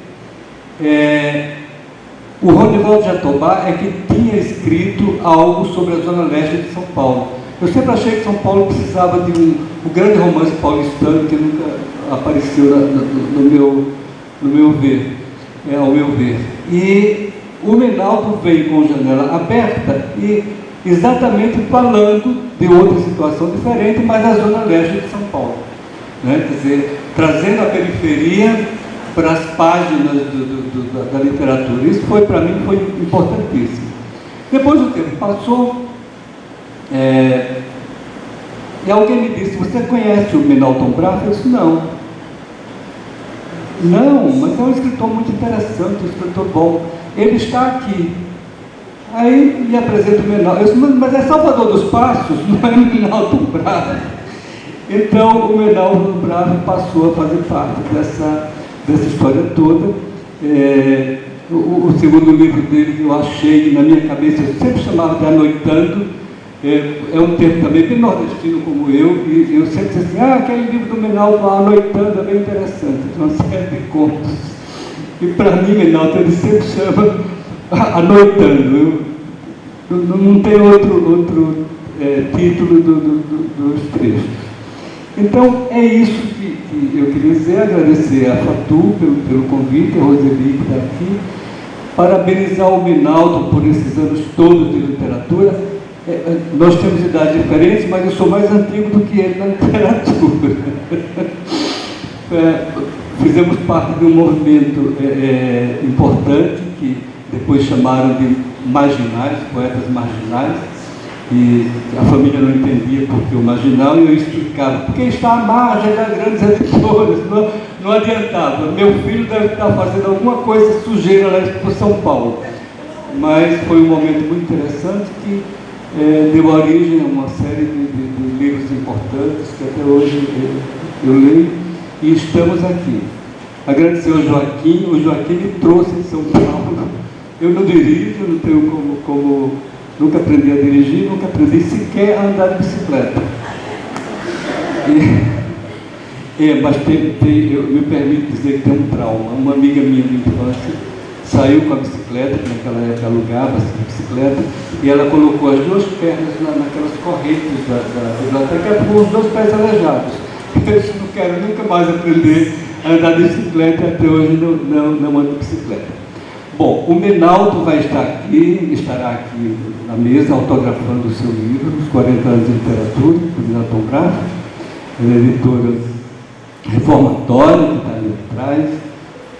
o Ronivaldo Jatobá é que tinha escrito algo sobre a Zona Leste de São Paulo. Eu sempre achei que São Paulo precisava de um grande romance paulistano que nunca apareceu no meu ver, ao meu ver. E o Menalton veio com Janela Aberta e exatamente falando de outra situação diferente, mas da Zona Leste de São Paulo. né? Quer dizer, trazendo a periferia para as páginas da literatura. Isso foi, para mim, foi importantíssimo. Depois o tempo passou, e alguém me disse: você conhece o Menalton Bravo? Eu disse: não. Não, mas é um escritor muito interessante, um escritor bom. Ele está aqui. Aí me apresenta o Menalton. Eu disse: mas é Salvador dos Passos, não é Menalton Bravo. Então o Menalton Bravo passou a fazer parte dessa história toda. O segundo livro dele que eu achei na minha cabeça, eu sempre chamava de Anoitando. É um termo também bem nordestino como e eu sempre disse assim: aquele livro do Menalton lá, Anoitando, é bem interessante, tem uma série de contos. E para mim, Menalton, ele sempre chama Anoitando. Não tem outro título dos trechos. Então, é isso que eu queria dizer, agradecer a Fatu pelo convite, a Roseli que está aqui, parabenizar o Menalton por esses anos todos de literatura. Nós temos idades diferentes, mas eu sou mais antigo do que ele na literatura. Fizemos parte de um movimento importante, que depois chamaram de marginais, poetas marginais, e a família não entendia por que o marginal, e eu explicava: porque está à margem das grandes editoras, não adiantava. Meu filho deve estar fazendo alguma coisa sujeira lá por São Paulo. Mas foi um momento muito interessante que deu origem a uma série de livros importantes que até hoje eu leio, e estamos aqui. Agradecer ao Joaquim. O Joaquim me trouxe de São Paulo. Eu não dirijo, não tenho como nunca aprendi a dirigir, nunca aprendi sequer a andar de bicicleta. Mas eu me permito dizer que tem um trauma. Uma amiga minha de infância saiu com a bicicleta, que naquela época alugava-se a bicicleta, e ela colocou as duas pernas naquelas correntes da biblioteca com os dois pés aleijados. Eu disse: não quero nunca mais aprender a andar de bicicleta, até hoje não ando de bicicleta. Bom, o Menalton vai estará aqui na mesa, autografando o seu livro, Os 40 anos de literatura, do Menalton Bravo. Ele é editora Reformatória, que está ali atrás.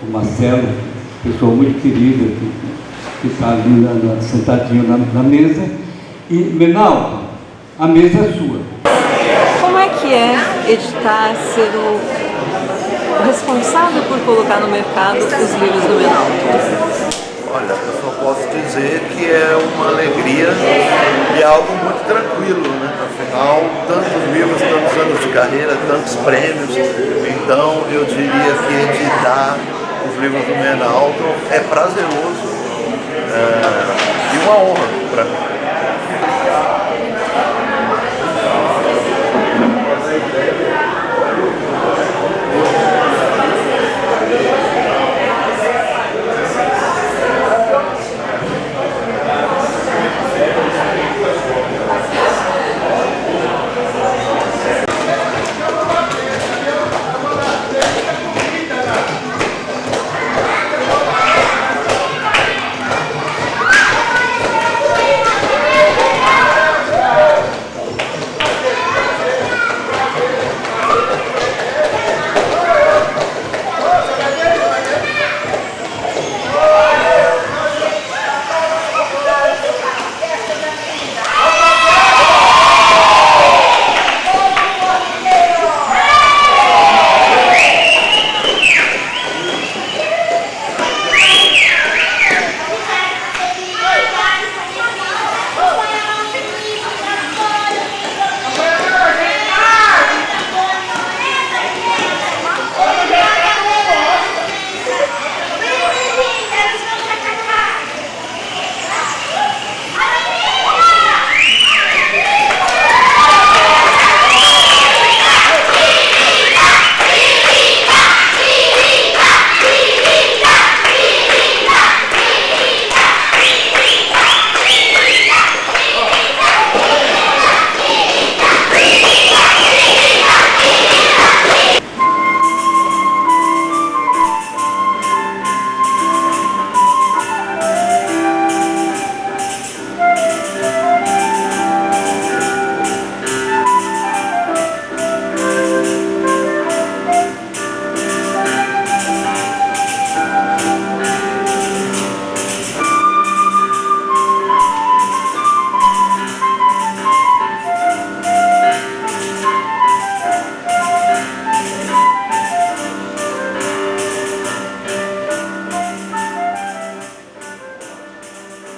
O Marcelo, pessoa muito querida, que está ali sentadinho na mesa. E, Menalton, a mesa é sua. Como é que é editar, ser o responsável por colocar no mercado os livros do Menalton? Olha, eu só posso dizer que é uma alegria e é algo muito tranquilo, né? Afinal, tantos livros, tantos anos de carreira, tantos prêmios. Então, eu diria que editar os livros do Menalton é prazeroso e uma honra para mim.